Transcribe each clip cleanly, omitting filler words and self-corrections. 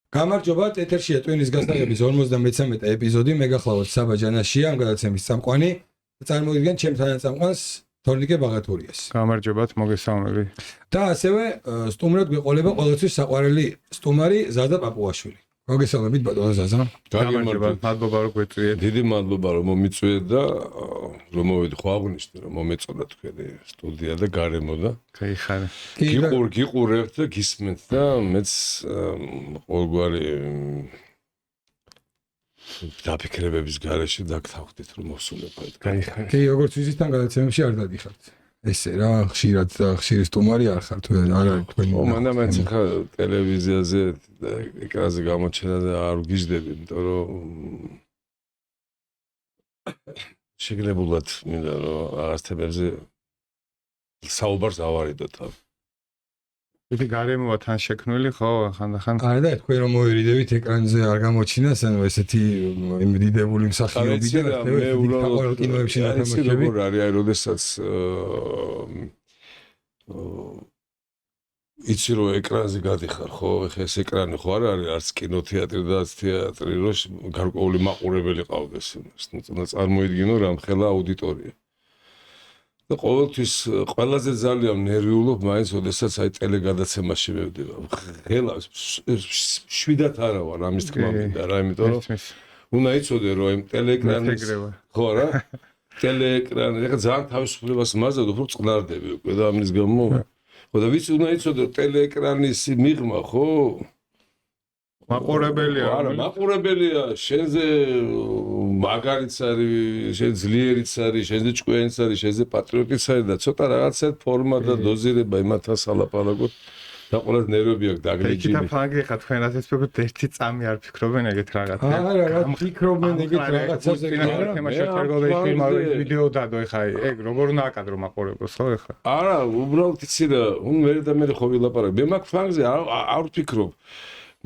გამარჯობა, ეთერშია ტვინის გასაღების 53 ეპიზოდი. მე გახლავთ საბა ჯანაშია, ამ გადაცემის წამყვანი. წარმოვიდგენ ჩემ თანაწამყვანს თორნიკე ბაღათურიას. გამარჯობათ, მოგესალმები. და ასევე სტუმრად გვეყოლება ყოველთვის საყვარელი სტუმარი ზაზა პაპუაშვილი. მოგესალმებით ბატონო ზაზა. გამარჯობა, მადლობა რომ გვეწვიეთ. დიდი მადლობა რომ მომიწვიეთ და რომ მოვედი ხო აღვნიშნე რომ მომეწონა თქვენი სტუდია და გარემო და გაიხარე. გიყურებთ და გისმენთ და მეც ყოველგვარი დაფიქრებების გარეშე დაგთავხდით რომ მოსულებად. გაიხარე. კი, როგორც ვიცით, თან გადაცემებში არ დაგიხართ. ესე რა, ხშირად და ხშირი სტუმარი არ ხართ, არ არის თქვენი. მანდა მეც ხა ტელევიზიაზე და ეკრანზე გამოჩენა და არ ვგიჟდები, იმიტომ რომ შეგნებულად მინდა რომ რაღაც თემებზე საუბარს ავარიდოთ. იგი გარემოა თან შექმნილი, ხო, ხანდახან. არა და თქვენ რომ მოერიდებით ეკრანზე არ გამოჩინას, ანუ ესეთი იმდიდებული მსახიობი და მე უბრალოდ კინოებში ის ნათამაშები. როგორ არის, აი, როდესაც იცი რომ ეკრანზე გადიხარ, ხო, ეხა ეს ეკრანი ხო არ არის არც კინოთეატრი და არც თეატრი, რომ გარკვეული მაყურებელი ყავდეს იმას. ნუ წარმოიდგინო რამხელა აუდიტორია. და ყოველთვის ყველაზე ძალიან ნერვიულობ მაინც, როდესაც აი ტელეგადაცემაში მივდივარ. ხელა 7-ად არა ვარ ამის თქმა მინდა რა, იმიტომ რომ უნდა იცოდე რომ აი ტელეეკრანის ხო რა ტელეეკრანი ეხლა ძალიან თავისუფლებას მაძლევ, უფრო წყნარდები უკვე და ამის გამო ხო და ვიცი უნდა იცოდე ტელეეკრანის მიღმა ხო მაყურებელია. არა, მაყურებელია, შენზე მაგარიც არის, შენ ძლიერიც არის, შენზე ჭკვიანიც არის, შენზე პატრიოტიც არის და ცოტა რაღაცა ფორმა და დოზირება იმათას ალაპარაკოთ და ყოველს ნერვები აქვს დაგრეჯილი. და ფანგი ხა თქვენ ასე ვფიქრობთ, ერთი წამი არ ფიქრობენ ეგეთ რაღაც. არა, რა ფიქრობენ ეგეთ რაღაცაზე. არა, თემაში ჩერგოლე ფილმავე ვიდეო დადო ეხა ეგ როგორ უნდა აკადრო მაყურებელს ხო ეხა. არა, უბრალოდ იცი რა, მე და მე ხო ვილაპარაკ. მე მაგ ფანგზე არ ვფიქრობ.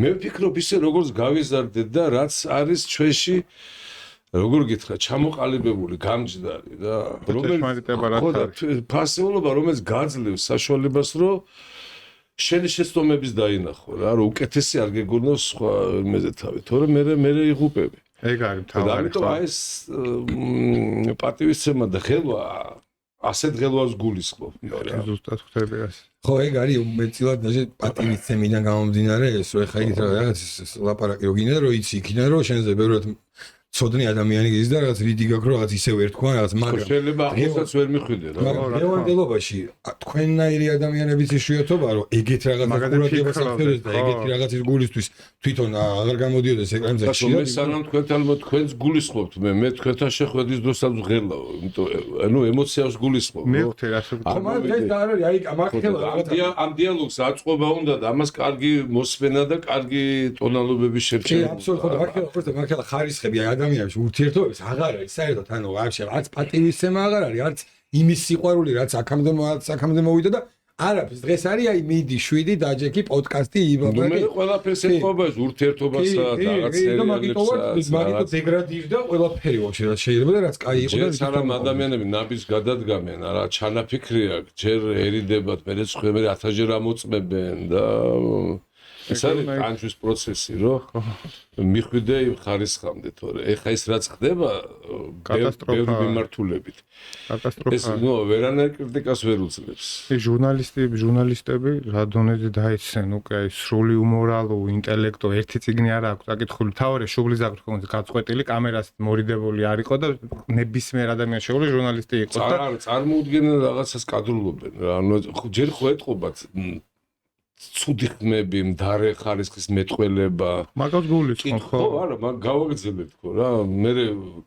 მე ვფიქრობ ისე როგორც გავიზარდეთ და რაც არის ჩვენში როგორ გითხრა ჩამოყალიბებული გამჯდარი და რომელიც ფასეულობა რომელიც გაძლევს საშუალებას რომ შენი შეცდომების დაინახო რა რომ უკეთესი არ გეგონოს სხვა იმეზე თავი თორე მე იღუპები ეგ არის თავარი ხო და ეს პატივისცემა და ხელვა ასეთ ღელვას გულისხმობ ზუსტად ხვდები ასე ხო ეგ არის უმეტწილად даже პატივისცემიდან გამომდინარე ეს რომ ეხა იგით რაღაც ლაპარაკი რო გინდა რომ იცი იქიდან რომ შენზე ბევრად ცოდნი ადამიანი გიზ და რაღაც ვიდი გაქვს რომ რაღაც ისევ ერთქვა რაღაც მაგრამ შეიძლება ახალსაც ვერ მიხვიდე რა მევანდელობაში თქვენნაირი ადამიანების იშვიათობა რომ ეგეთ რაღაც ყურადღებას ახდენს და ეგეთი რაღაცის გულისთვის თვითონ აღარ გამოდიოდეს ეკრანზე ხშირად მე სანამ თქვენთან თქვენს გულისხმობთ მე თქვენთან შეხვედრის დროსაც ვღელავ იმიტომ ანუ ემოციას გულისხმობ მე ვთქვი ასე ხო მაგრამ ეს და არის აი მაგხელა ამ დიალოგს აწყობა უნდა და ამას კარგი მოსმენა და კარგი ტონალობების შერჩევა კი აბსოლუტურად მაგხელა ხარისხები აი ადამიანის ურთიერთობებს აღარ არის საერთოდ ანუ ვაფშე არც პატივისცემა აღარ არის არც იმის სიყვარული რაც აქამდე მოვიდა და არაფერს დღეს არის აი მიდი 7 დაჯექი პოდკასტი იბაბა მე ყველაფერს ეთყობა ეს ურთიერთობასა და რაღაც სერიალებსა მაგიტო დეგრადირდა ყველაფერი ვაფშე რაც შეიძლება და რაც კაი იყო და სანამ ადამიანები ნაბის გადადგამენ არა ჩანაფიქრია ჯერ ერიდებათ მე სხვა მე 1000-ჯერ ამოწმებენ და ეს არის კანჩვის პროცესი რო მიხვიდე იმ ხარისხამდე თორე ეხა ის რაც ხდება ბევრი მიმართულებით ეს ნუ ვერანაირ კრიტიკას ვერ უძლებს ჟურნალისტები რა დონეზე დაიცენ უკვე სრული უმორალო ინტელექტო ერთი წიგნი არ აქვს აკითხული თავარი შუბლის აღრქონზე გაწყვეტილი კამერას მორიდებული არ იყო და ნებისმიერ ადამიანს შეუძლია ჟურნალისტი იყოს და წარმოუდგენენ რაღაცას კადრულობენ ანუ ჯერ ხო ეთყობათ ცუდი ხმები, მდარე ხარისხის მეტყველება. მაგას გულისხმობ ხო? არა, მაგ გავაგრძელებ თქო რა. მე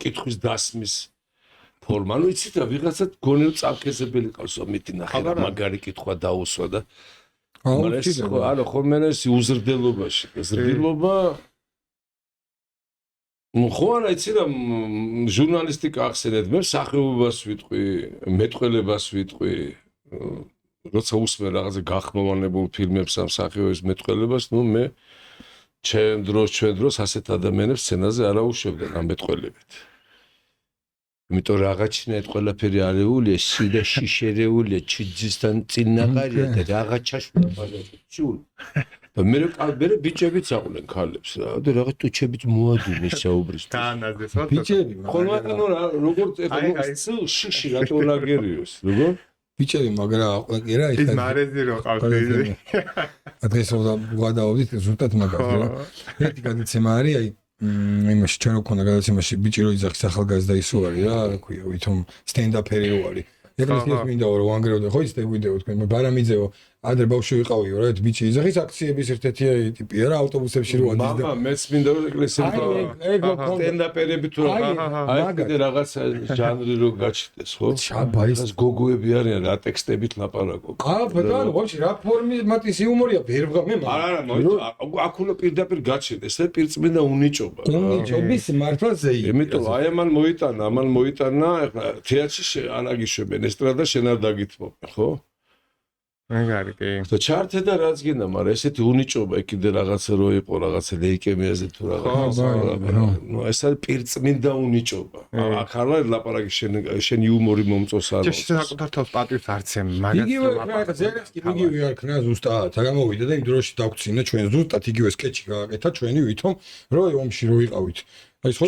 კითხვის დასმის ფორმა. ანუ იცით რა, ვიღაცა გონევ წამქესებელი ყავს, მითი ნახე რა, მაგარი კითხვა დაუსვა და მაგრამ ეს ხო, არა, ხოლმე ეს უზრდელობაში. ზრდილობა ხო არა, იცი რა, ჟურნალისტიკა ახსენეთ, მე სახეობას ვიტყვი, მეტყველებას ვიტყვი. როცა უსმენ რაღაცა გახმოვანებულ ფილმებს ამ სახეობის მეტყველებას, ნუ მე ჩვენ დროს ასეთ ადამიანებს სცენაზე არ აუშვებდნენ ამ მეტყველებით. იმიტომ რაღაცა ეს ყველაფერი არეულია, სიდა შიშერეულია, ჩიძისთან წინაყარია და რაღაცა შუა ბალეთი. და მე ბიჭებიც აყოლენ ქალებს რა და რაღაც ტუჩებიც მოადუნეს საუბრის განაზეს რა ბიჭები ხოლმე როგორ შიში რატო ლაგერიოს როგორ ბიჭები მაგრამ კი რა ის მარეზი რო ყავს დღეს ვადაობდით ზუსტად მაგაზე რა ერთი გადაცემა არის აი იმაში ჩვენ რო ქონდა გადაცემაში ბიჭი რო იძახის ახალგაზრდა ისო არის რა ქვია ვითომ სტენდაპერი რო არის ეკლესიას მინდა რომ ვანგრევდე ხო იცით ვიდეო თქვენ ბარამიძეო ადრე ბავშვი ვიყავი რა ერთ ბიჭი იძახის აქციების ერთ-ერთი ტიპია რა ავტობუსებში რო ადის და მამა მეც მინდა რომ ეკლესიაში სტენდაპერები თუ აი კიდე რაღაც ჟანრი რო გაჩნდეს ხო ჩაბაის გოგოები არიან რა ტექსტებით ლაპარაკობ ბატონო ვაში რა ფორმატის იუმორია ვერ ვღამე არა აქ უნდა პირდაპირ გაჩნდეს ეს პირწმინდა უნიჭობა უნიჭობის მართლა ზეი იმიტომ აი ამან მოიტანა ეხლა თეატრში ანაგიშვებენ ესტრადა შენ არ დაგითმობ ხო მაგარი კი და ჩართე და რაც გინდა მაგრამ ესეთი უნიჭობა კიდე რაღაცა რო იყო რაღაცა ლეიკემიაზე თუ რაღაცა ნუ ეს არის პირწმინდა უნიჭობა აქ არ არის ლაპარაკი შენ იუმორი მომწოს არ ჩე საკუთარ თავს პატივს არცემ მაგას იგივე რა ზერესკი იგივე არ ქნა ზუსტად გამოვიდა და იმ დროში დაგწინა ჩვენ ზუსტად იგივე სკეჩი გააკეთა ჩვენი ვითომ რო ომში რო ვიყავით აი ხო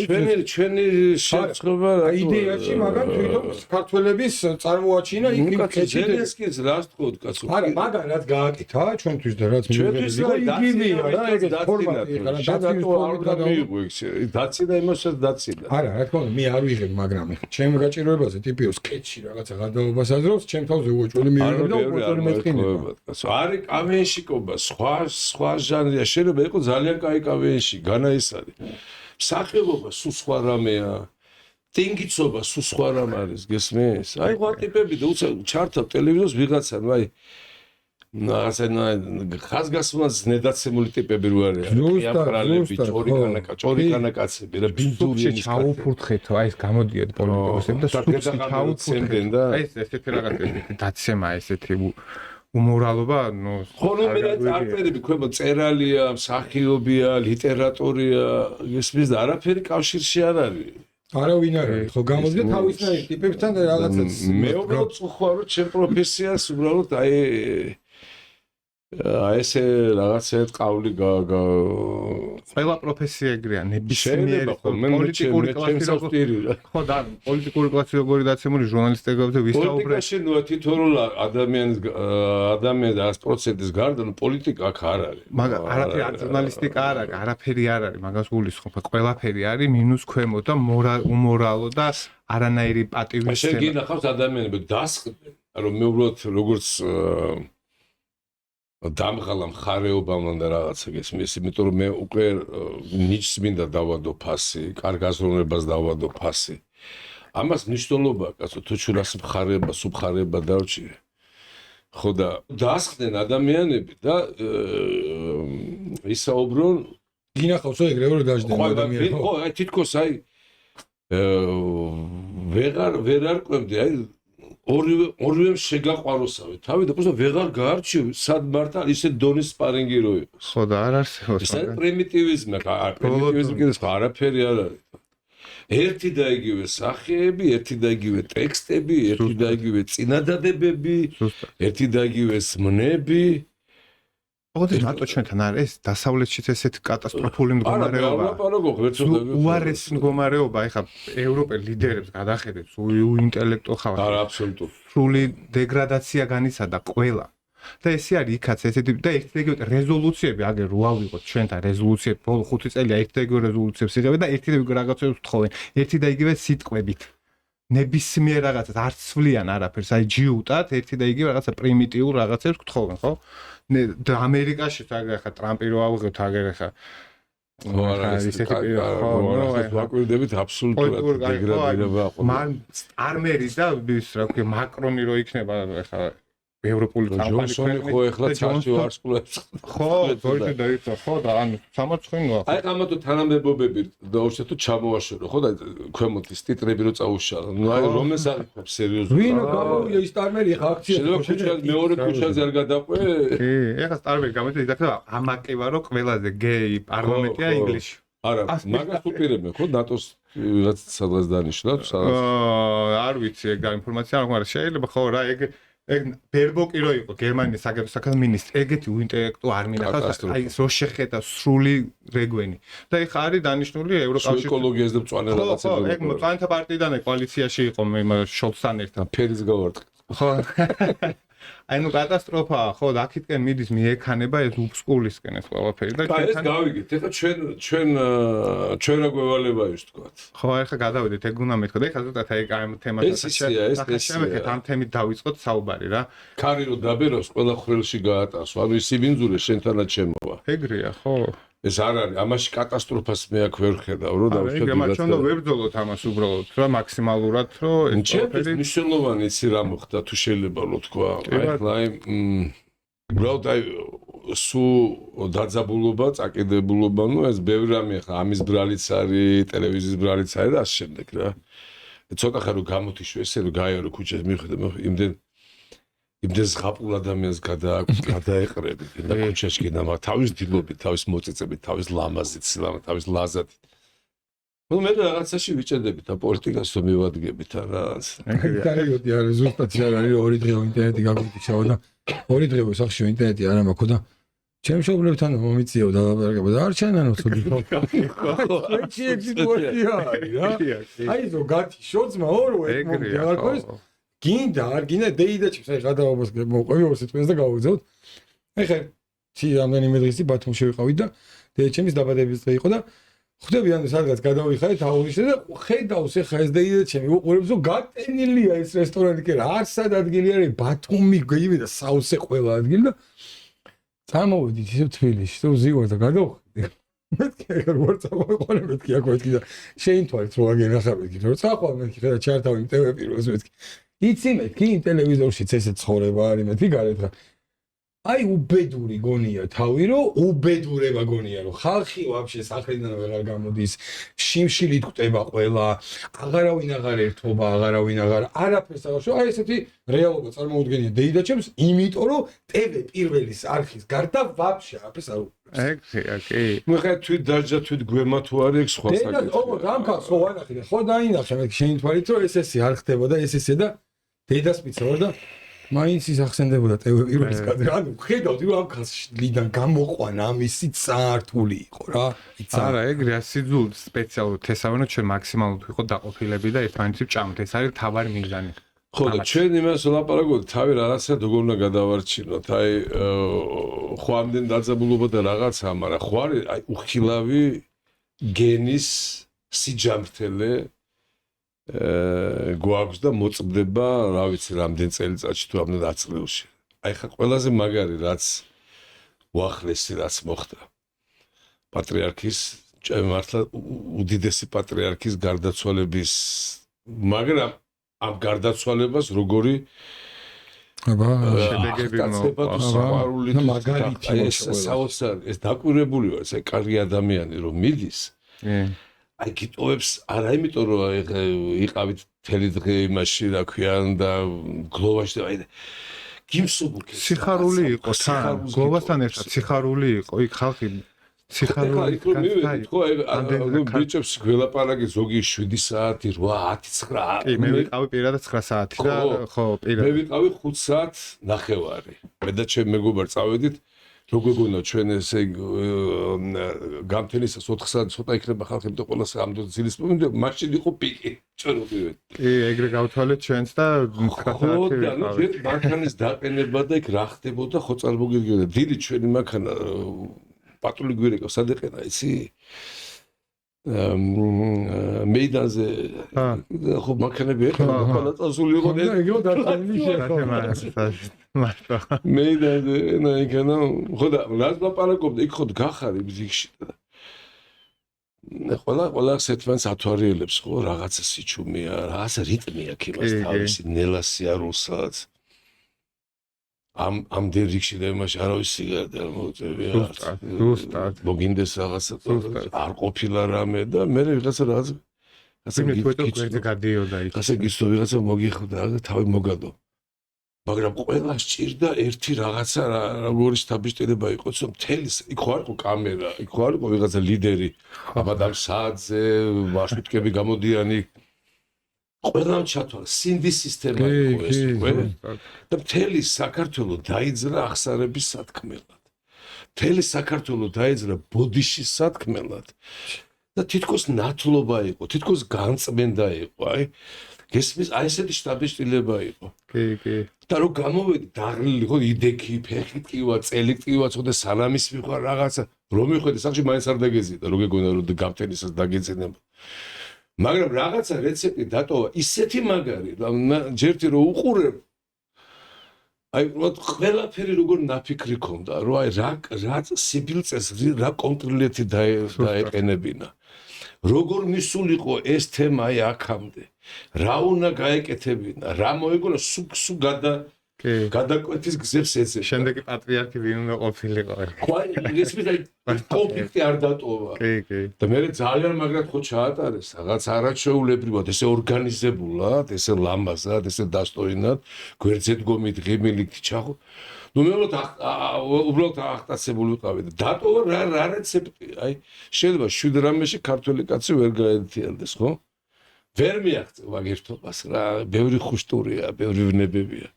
ჩვენი შეწყობა რა იდეაში მაგრამ თვითონ საქართველების წარმოაჩინა იქ ზერესკის რას თქო კაცო არა მაგრამ რაც გააკეთა ჩვენთვის და რაც იგივეა რა ეგეთ ფორმატი ხარა დაცინა იმასაც დაცინა არა რა თქმა უნდა მე არ ვიღებ მაგრამ ჩემ გაჭიროებაზე ტიპიო სკეჩი რაღაცა გადაობას აზრობს ჩემ თავზე უოჭველი მივიღებ და უოჭველი მეწყინება არის კავენშიკობა სხვა ჟანრია შეიძლება იყოს ძალიან კაი კავენში განა ის არის სახელობა სულ სხვა რამეა ტინგიცობა სულ სხვა რამ არის გესმის აი სხვა ტიპები და უცა ჩართავ ტელევიზორს ვიღაცა ნუ აი რაღაცა ხაზგასმაც ნედაცემული ტიპები რო არის აკრალები ჭორიკანაკაცები რა ბინძურია ჩაუფურთხეთო აი ეს გამოდიოდ პოლიტიკოსები და სუცი ჩაუფურთხენ და აი ესეთი რაღაცა დაცემა ესეთი უმორალობა ნუ ხოლმე წერტები ქვემო წერალია მსახიობია ლიტერატურია გესმის და არაფერი კავშირში არ არის არავინ არ არის ხო გამოდია თავისნაირ ტიპებთან და რაღაცას მე უბრალოდ ვხვარ რომ ჩემ პროფესიას უბრალოდ აი ესე რაღაცა ყავლი ყველა პროფესია ეგრეა ნებისმიერი პოლიტიკური კლასი ხო და პოლიტიკური კლასი როგორი დაცემული ჟურნალისტებებზე ვისაუბრეთ პოლიტიკაში ნუ თითოეულ ადამიანს 100%-ის გარდა ნუ პოლიტიკა აქ არ არის მაგრამ არაფერი არ ჟურნალისტიკა არ არის არაფერი არ არის მაგას გულისხმობ ყველაფერი არის მინუს ქვემო და უმორალო და არანაირი პატივისცემა შენ გინახავს ადამიანები დასხდნენ რომ მე უბრალოდ როგორც დამღალა მხარეობამ და რაღაცა გესმის, იმიტომ რომ მე უკვე ნიჩს მინდა დავადო ფასი, კარგ აზროვნებას დავადო ფასი. ამას მნიშვნელობა, კაცო, თუ ჩვენას მხარეობა, სუბხარეობა დავჭირე. ხო და დასხდნენ ადამიანები და ისაუბრონ გინახავს ეგრევე რომ დაждდნენ ადამიანები. ხო, აი თითქოს აი ვერ არკვევდი, აი ორივე შეგაყვაროსავე თავი და просто ვეღარ გაარჩიო სად მართლა ისე დონის სპარინგი რო იყოს ხო და არ არსებობს ეს პრიმიტივიზმი კიდე სხვა არაფერი არ არის ერთი და იგივე სახეები ერთი და იგივე ტექსტები ერთი და იგივე წინადადებები ერთი და იგივე ზმნები ოღონდ მარტო ჩვენთან არის დასავლეთშიც ესეთი კატასტროფული მდგომარეობა უარესი მდგომარეობა ეხლა ევროპელ ლიდერებს გადახედეთ უინტელექტუალ ხალხს არა აბსოლუტურად სრული დეგრადაცია განიცადა ყველა და ესე არის იქაც ესეთი და ერთ-ერთი რეზოლუციები აგერ რო ავიღოთ ჩვენთან რეზოლუციები ბოლო 5 წელია ერთ-ერთი რეზოლუციებს იღებენ და ერთ-ერთი რაღაცებს ვთხოვენ ერთი და იგივე სიტყვებით ნებისმიერ რაღაცას არც ცვლიან არაფერს აი ჯიუტად ერთი და იგივე რაღაცა პრიმიტიულ რაღაცებს ვთხოვენ ხო და ამერიკაში აგერ ტრამპი რო ავიღოთ აგერ ხა ხო არა ისეთი ხო ვაკვირდებით აბსოლუტურად დეგრადირება აყო მან არმერი და ის რა ქვია მაკრონი რო იქნება ხა ევროპული ჯონსონი ხო ეხლა ჩარჩო არსკულებს ხო ზოგი დაიწყო ხო და ანუ სამარცხინოა აი ამათო თანამდებობები და უშეთო ჩამოაშორო ხო და ქვემოთ ის ტიტრები რო წაუშალა ნუ აი რომელს აღიქებს სერიოზულად ვინო გამოვიდა ის სტარმერი ხა აქცია შეიძლება მეორე ქუჩაზე არ გადაყვე კი ეხლა სტარმერი გამოიწვია იდახება ამაკევა რო ყველაზე გეი პარლამენტია ინგლისში არა მაგას უპირებენ ხო ნატოს რაც სადღაც დანიშნავს არ ვიცი ეგ ინფორმაცია მაგრამ შეიძლება ხო რა ეგ ეგ ბერბოკი რო იყო გერმანიის საგარეო საქმეთა მინისტრი, ეგეთი უინტელექტუ არ მინახავს, კატასტროფა. აი რო შეხედა სრული რეგვენი. და ეხა არის დანიშნული ევროკავშირის ეკოლოგიას და მწვანე რაღაცებს. ეგ მწვანეთა პარტიიდან კოალიციაში იყო მე შოლცთან ერთად. ფერის გავარტყე. ხო. აი ნუ კატასტროფაა, ხო, და აქეთკენ მიდის მიექანება ეს უბსკულისკენ ეს ყველაფერი და აი ეს გავიგეთ. ეხლა ჩვენ რა გვევალება ის თქვა. ხო, ეხლა გადავიდეთ, ეგ უნდა მეთქვა და ეხლა ზუსტად აი ამ თემასაც შევეხეთ, ამ თემით დავიწყოთ საუბარი რა. ქარი რო დაბეროს, ყველა ხვრელში გაატარს. ანუ ის სიბინძურე შენთანაც შემოვა. ეგრეა, ხო. ეს არ არის, ამაში კატასტროფას მე აქ ვერ ხედავ, რომ დავუშვათ. ეგრე, მაგრამ ჩვენ ვერ ბრძოლოთ ამას უბრალოდ, რა მაქსიმალურად, რომ ეს ყველაფერი მნიშვნელოვანი ისი რა მოხდა, თუ შეიძლება რომ თქვა. აი ხლა უბრალოდ აი სუ დაძაბულობა, წაკიდებულობა, ნუ ეს ბევრი რამე ხა, ამის ბრალიც არის, ტელევიზიის ბრალიც არის და ასე შემდეგ რა. ცოტა ხარ რომ გამოთიშო ესე რომ გაიარო ქუჩას მიხვდა იმდენ ზღაპულ ადამიანს გადაეყრები და ქუჩაში კიდე მაგ თავის დილობით, თავის მოწიწებით, თავის ლამაზით, თავის ლაზათით. ნუ მე რაღაცაში ვიჭედებით და პოლიტიკას რომ მივადგებით რა. კარგია, არის ზუსტად არ არის ორი დღე ინტერნეტი გაგვიჩაო და ორი დღე სახში ინტერნეტი არ ამაქო და ჩემ მშობლებთან მომიწიო და ლაპარაკებო და არ ჩანანო ცუდი ხო. აი ზო გათი შოძმა ორო ეგ მომდიარქოს გინდა არ გინდა დეიდაჩებს აი გადავაბოს მოყვევი ორ სიტყვას და გავუგზავნოთ. ეხლა ჩი რამდენიმე დღეში ბათუმში ვიყავით და დედაჩემის დაბადების დღე იყო და ხვდები ანუ სადღაც გადავიხარეთ აუნიშნე და ხედავს ეხლა ეს დეიდაჩემი უყურებს რომ გატენილია ეს რესტორანი კი რა არსად ადგილი არის ბათუმი გივიდა საოცე ყველა ადგილი და წამოვიდით ისე თბილისში და ვზივარ და გადავხედი მეთქი როგორ წამოვიყოლე მეთქი აქ მეთქი და შეინთვალეთ რომ აგენახარ მეთქი რომ წახვალ მეთქი ხედა ჩართავი TV პირველს მეთქი იცი მეთქი იმ ტელევიზორშიც ესე ცხოვრება არის მეთქი გარეთ რა აი უბედური გონია თავი რომ უბედურება გონია რომ ხალხი ვაფშე სახრიდან ვეღარ გამოდის შიმშილით ყვება ყველა აღარავინ აღარ ერთობა აღარავინ აღარ არაფერს აღარ აი ესეთი რეალობა წარმოუდგენია დეიდაჩემს იმიტომ რომ TV პირველის არხის გარდა ვაფშე არაფერს არ ეგრეა კი ნუ ხა თვით დაჯდა თვით გვემა თუ არის ეგ სხვა საკითხია დედა ო გამქას ხო ვანახი და ხო დაინახე მე შეინთვალით რომ ესე არ ხდებოდა ესე და დედას მიცავარ და მაინც ის ახსენდებოდა TV პირველის კადრი. ანუ ხედავდი რომ ამ ხალხიდან გამოყვანა ამისი წართული იყო რა. არა, ეგრეა სიძულ სპეციალურად თესავენ ჩვენ მაქსიმალურად ვიყო დაყოფილები და ერთმანეთს ვჭამთ. ეს არის თავარი მიზანი. ხო და ჩვენ იმას ვლაპარაკობთ, თავი რაღაცა როგორ უნდა გადავარჩინოთ. აი ხო ამდენ დაძაბულობა და რაღაცა, მაგრამ ხო არის აი უხილავი გენის სიჯამრთელე გვაქვს და მოწმდება, რა ვიცი, რამდენ წელიწადში თუ ამდენ აწლეულში. აი ხა ყველაზე მაგარი რაც უახლესი რაც მოხდა. პატრიარქის, მართლა უდიდესი პატრიარქის გარდაცვალების, მაგრამ ამ გარდაცვალებას როგორი შედეგები მოყვა. მაგალითი ეს დაკვირვებული ვარ, ეს კარგი ადამიანი რომ მიდის. აი გიტოვებს არა იმიტომ რომ იყავით მთელი დღე იმაში რა ქვია და გლოვაში აი გიმსუბუქე სიხარული იყო თან გლოვასთან ერთად სიხარული იყო იქ ხალხი სიხარული ხო აი ბიჭებს გველაპარაკი ზოგი 7 საათი 8 10 9 კი მე ვიყავი პირადად 9 საათი და ხო პირადად მე ვიყავი 5 საათ ნახევარი მე და ჩემ მეგობარ წავედით როგორ გქონდა ჩვენ ესე გამთენისას 4 საათი ცოტა იქნება ხალხი და ყველა სამდენ ძილის მომენტი მაშინ იყო პიკი ჩვენ ვიყავით კი ეგრე გავთვალეთ ჩვენს და 9 საათი ვიყავით მანქანის დაყენება და იქ რა ხდებოდა ხო წარმოგიდგენია დიდი ჩვენი მანქანა პატული გვერდიკა სად ეყენა იცი მეიდანზე ხო მანქანები ეხლა ყველა წასული იყო და ეგრე დაწანილი შეეხო მეიდანზე ენა იქნა ხო და რას ლაპარაკობდი იქ ხო გახარი ბზიქში და ყველა სეტვენს ათვარიელებს ხო რაღაცა სიჩუმეა რაღაცა რიტმი აქვს იმას თავისი ნელასიარულსაც ამ დერიქში და იმაში არავის სიგარეტი არ მოუწევია ზუსტად მოგინდეს რაღაცა არ ყოფილა რამე და მე რაღაცა გვერდზე გადიოდა იქ ასე გიცნო ვიღაცა მოგიხვდა და თავი მოგადო მაგრამ ყველა სჭირდა ერთი რაღაცა როგორი სტაბილიზება იყოს რომ მთელი იქ ხო არ იყო კამერა იქ ხო არ იყო ვიღაცა ლიდერი აბადამ საათზე მარშრუტკები გამოდიანი ყველამ ჩათვალა სინდის სისტემა იყო ეს უკვე და მთელი საქართველოს დაიძრა აღსარების სათქმელად. მთელი საქართველოს დაიძრა ბოდიშის სათქმელად და თითქოს ნათლობა იყო, თითქოს განწმენდა იყო, გესმის, ესეთი შტაბიშტილება იყო. კი. და რო გამოვედი დაღლილი ხო იდექი, ფეხი ტკივა, წელი ტკივა, ცოტა სალამის მიყვა რაღაცა, რომ მიხვედი სახში მაინც არ დაგეზიდა, რო გეგონა რომ გამთენისას დაგეცენება. მაგრამ რაღაცა რეცეპტი დატოვა ისეთი მაგარი, ჯერთი რო უყურებ ყველაფერი როგორ ნაფიქრი ქონდა, რომ რა სიბილწეს რა კონტროლეთი დაეყენებინა. როგორ მისულიყო ეს თემა აქამდე. რა უნდა გაეკეთებინა, რა მოეგონა სუ გადაკვეთის გზებს ეცე. შემდეგი პატრიარქი ვინ უნდა ყოფილიყო? ეს კონფლიქტი არ დატოვა. კი. და მე ძალიან მაგრად ხო ჩაატარეს, რაღაც არაჩვეულებრივად, ესე ორგანიზებულად, ესე ლამაზად, ესე დასტოინად, გვერდზე დგომით ღიმილით ჩახო. ნუ მე უბრალოდ აღტაცებული ვიყავი და დატოვა რა რეცეპტი, შეიძლება 7 რამეში ქართველი კაცი ვერ გაერთიანდეს, ხო? ვერ მიაღწევა ერთობას რა, ბევრი ხუშტურია, ბევრი ვნებებია.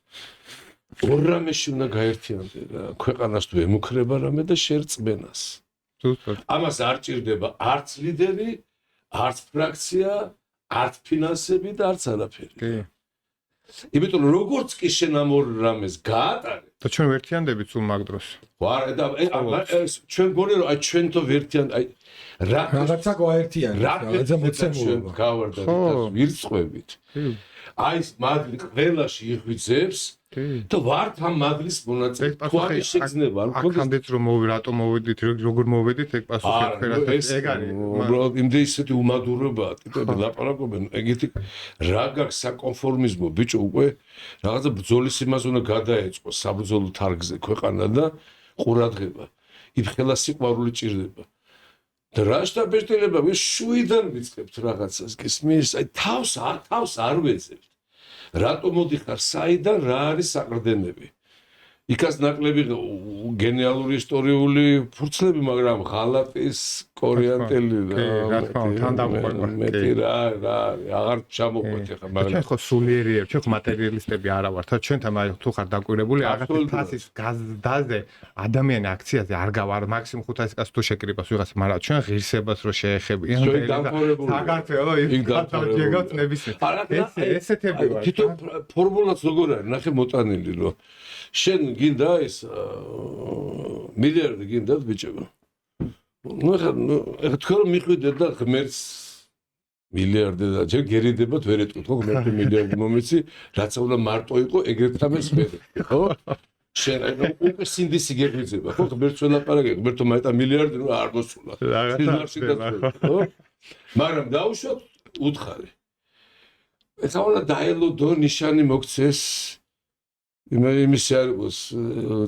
ორ რამეში უნდა გაერთიანდე რა, ქვეყანას თუ ემუქრება რამე და შერწმენას. ამას არ ჭირდება არც ლიდერი, არც ფრაქცია, არც ფინანსები და არც არაფერი. კი. იმიტომ რომ როგორც კი შენ ამ ორ რამეს გაატარე და ჩვენ ვერთიანდებით სულ მაგ დროს. ვარ და ჩვენ გონი რომ ჩვენთო ვერთიან რაღაცა გაერთიანებს, რაღაცა მოცემულობა. გავარდა ვირწყვებით. ეს მადლი ყველაში იღვიძებს და ვართ ამ მადლის მონაწილე. თქვენ შეგრძნება არ გქონდეს აქამდეც რომ რატომ მოვედით, როგორ მოვედით, ეგ პასუხი თქვენაც ეგ არის. უბრალოდ იმდე ისეთი უმადურებაა, ტიპები ლაპარაკობენ, ეგეთი რა გაქვს საკონფორმიზმო ბიჭო უკვე რაღაცა ბრძოლის იმას უნდა გადაეწყოს საბრძოლო თარგზე ქვეყანა და ყურადღება. იმხელა სიყვარული ჭირდება. და რა შტაბეშტილება მე შუიდან ვიწყებთ რაღაცას გესმის? თავს არ ვეძებთ. რატო მოდიხარ საიდან რა არის საყრდენები? იქაც ნაკლები გენეალური ისტორიული ფურცლები, მაგრამ ღალატის კორიანტელი რა თქმა უნდა, თან დამყვება. მეტი რა აღარ ჩამოყვეთ ახლა, მაგრამ ჩვენ ხო სულიერიები, ჩვენ ხო მატერიალისტები არა ვართ. ჩვენთან თუ ხარ დაკვირებული, რაღაცა თასის გაზდაზე, ადამიანი აქციაზე არ გავარ, მაქსიმუმ 500 კაცს თუ შეკრიბავს ვიღაცა, მაგრამ ჩვენ ღირსებას რო შეეხებიან საქართველოს იმ გადაჭეგავთ ნებისმიერ. ესეთები ვარ. თვითონ ფორმულაც როგორ არის, ნახე მოტანილი რომ შენ გინდა ეს მილიარდი გინდა ბიჭებო. ნუ ახლა თქვენ მიხვიდეთ და ღმერთს მილიარდი და ჯერ გერიდებათ ვერ ეტყვით ხო ღმერთი მილიარდი მომეცი, რაც უნდა მარტო იყო ეგრეთ თამეს მე, ხო? შენ უკვე სინდისი გეგვიძება, ხო ღმერთს ველაპარაკე, ღმერთო მაიტა მილიარდი რა არ მოსულა. ხო? მაგრამ დაუშვათ უთხარი. ეხლა უნდა დაელოდო ნიშანი მოგცეს იმის არ იყოს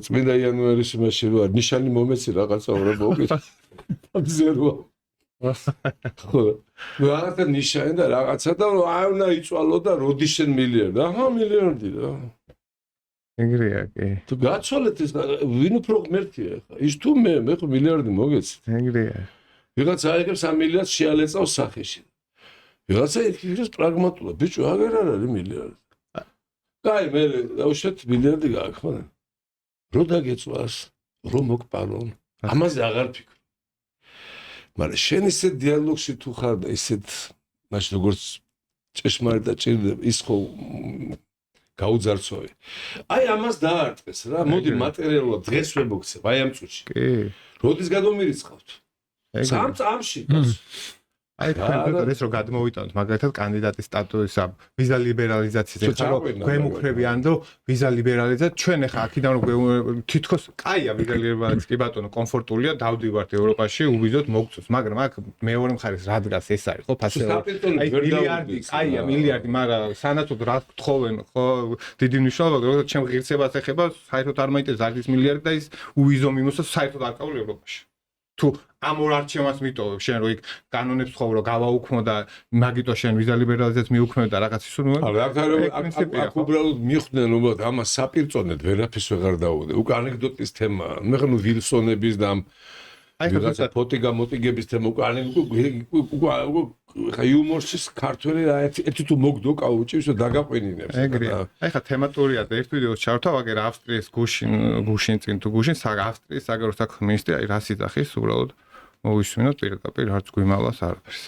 წმინდა იანუარის იმაში რო არ ნიშანი მომეცი რაღაცა რა მოგეთ ამზერვა ხო რაღაცა ნიშანი და რაღაცა და აი უნდა იწვალო და როდი შენ მილიარდი აჰა მილიარდი რა ეგრეა კი თუ გაცვალეთ ეს ვინ უფრო ღმერთია ხა ის თუ მე ხო მილიარდი მოგეცით ეგრეა ვიღაცა აიგებს ამ მილიარდს შეალეწავს სახეში ვიღაცა იქნებს პრაგმატულად ბიჭო აგერ არ არის მილიარდი კაი მე დავუშვათ მილიარდი გააქვს ხო რო დაგეწვას რომ მოგპარონ ამაზე აღარ ფიქრობ მაგრამ შენ ისეთ დიალოგში თუ ხარ და ისეთ მაშინ როგორც ჭეშმარიტად ჭირდება ის ხო გაუძარცვავი აი ამას დაარტყეს რა მოდი მატერიალურად დღეს ვემოგცევ აი ამ წუთში კი როდის გადომირიცხავთ სამ წამში აი თქვენ ეს რო გადმოვიტანოთ მაგალითად კანდიდატის სტატუსის ვიზა ლიბერალიზაციის ახლა გვემუქრებიან და ვიზა ლიბერალიზაცია ჩვენ ახლა აქედან რო თითქოს კაია ვიზა ლიბერალიზაცია კი ბატონო კომფორტულია დავდივართ ევროპაში უბიზოთ მოგწოს მაგრამ აქ მეორე მხარეს რა დგას ეს არის ხო ფასეულობრივი აი მილიარდი კაია მილიარდი მაგრამ სანაცვლოდ რა გთხოვენ ხო დიდი მნიშვნელობა როდესაც ჩემ ღირსებას ეხება საერთოდ არ მაინტერესებს არის მილიარდი და ის უვიზო მიმოსა საერთოდ არ ყავ ევროპაში თუ ამ ორ არჩევანს მიტოვებ შენ რო იქ კანონებს ხოვრო გავაუქმო და მაგიტო შენ ვიზა ლიბერალიზაციას მიუქმნებ და რაღაც ისო ნუ აქ უბრალოდ მიხვდნენ რომ ამას საპირწონედ ვერაფერს ვეღარ დაუვდე უკვე ანეკდოტის თემა მე ხნუ ვილსონების და ამ ვიღაცა ფოტი გამოტიგების თემა უკვე ხა იუმორს ქართველი ერთი თუ მოგდო კაუჭის დაგაყვინინებს. ეგრეა. აი ხა თემატურია და ერთ ვიდეოს ჩავთავ, აგერ ავსტრიის გუშინ წინ თუ გუშინ ავსტრიის საგარეო საქმეთა მინისტრი აი რას იძახის უბრალოდ მოვისმინოთ პირდაპირ არც გვიმალას არაფერს.